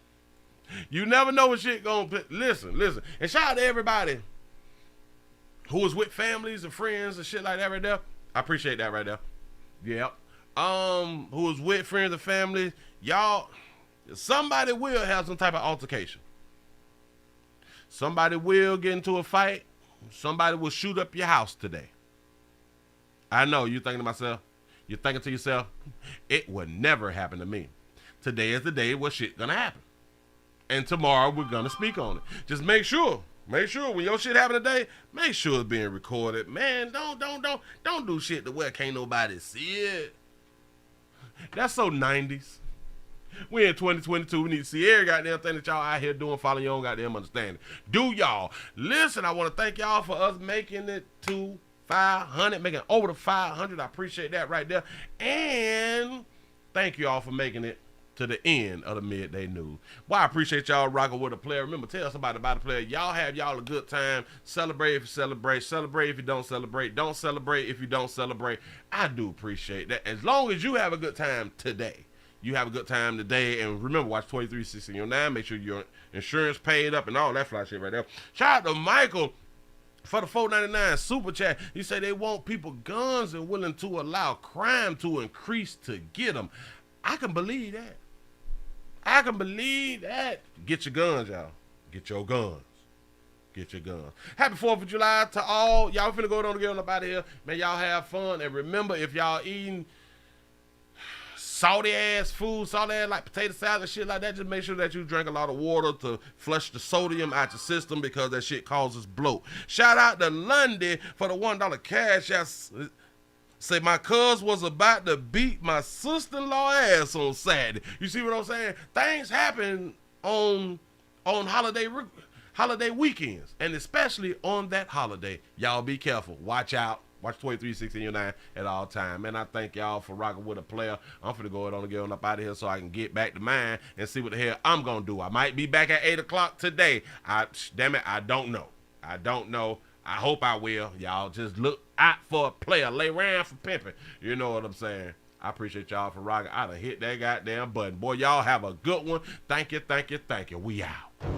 You never know what shit gonna listen. And shout out to everybody who was with families and friends and shit like that right there. I appreciate that right there. Yep. Who was with friends and family. Y'all, somebody will have some type of altercation. Somebody will get into a fight. Somebody will shoot up your house today. I know you're thinking to myself. You're thinking to yourself, it would never happen to me. Today is the day where shit gonna happen. And tomorrow we're gonna speak on it. Just make sure when your shit happen today, make sure it's being recorded. Man, don't do shit to where can't nobody see it. That's so 90s. We in 2022. We need to see every goddamn thing that y'all out here doing, follow your own goddamn understanding. Do y'all. Listen, I want to thank y'all for us making it to 500, making over the 500. I appreciate that right there. And thank you all for making it to the end of the midday news. Well, I appreciate y'all rocking with a player. Remember, tell somebody about a player. Y'all have y'all a good time. Celebrate if you celebrate. Celebrate if you don't celebrate. Don't celebrate if you don't celebrate. I do appreciate that. As long as you have a good time today. You have a good time today. And remember, watch 2369. Make sure your insurance paid up and all that fly shit right there. Shout out to Michael for the $4.99 super chat. He said they want people guns and willing to allow crime to increase to get them. I can believe that. I can believe that. Get your guns, y'all. Get your guns. Get your guns. Happy 4th of July to all. Y'all finna go on and get on up out of here. Man, y'all have fun. And remember, if y'all eating salty ass food, salty ass like potato salad and shit like that, just make sure that you drink a lot of water to flush the sodium out your system because that shit causes bloat. Shout out to Lundy for the $1 cash. Say my cuz was about to beat my sister-in-law ass on Saturday. You see what I'm saying? Things happen on holiday weekends, and especially on that holiday. Y'all be careful. Watch out. Watch 2369 at all time. And I thank y'all for rocking with a player. I'm finna go on and get on up out of here so I can get back to mine and see what the hell I'm gonna do. I might be back at 8 o'clock today. Damn it, I don't know. I hope I will. Y'all just look out for a player. Lay around for pimping. You know what I'm saying? I appreciate y'all for rocking. I done hit that goddamn button. Boy, y'all have a good one. Thank you. We out.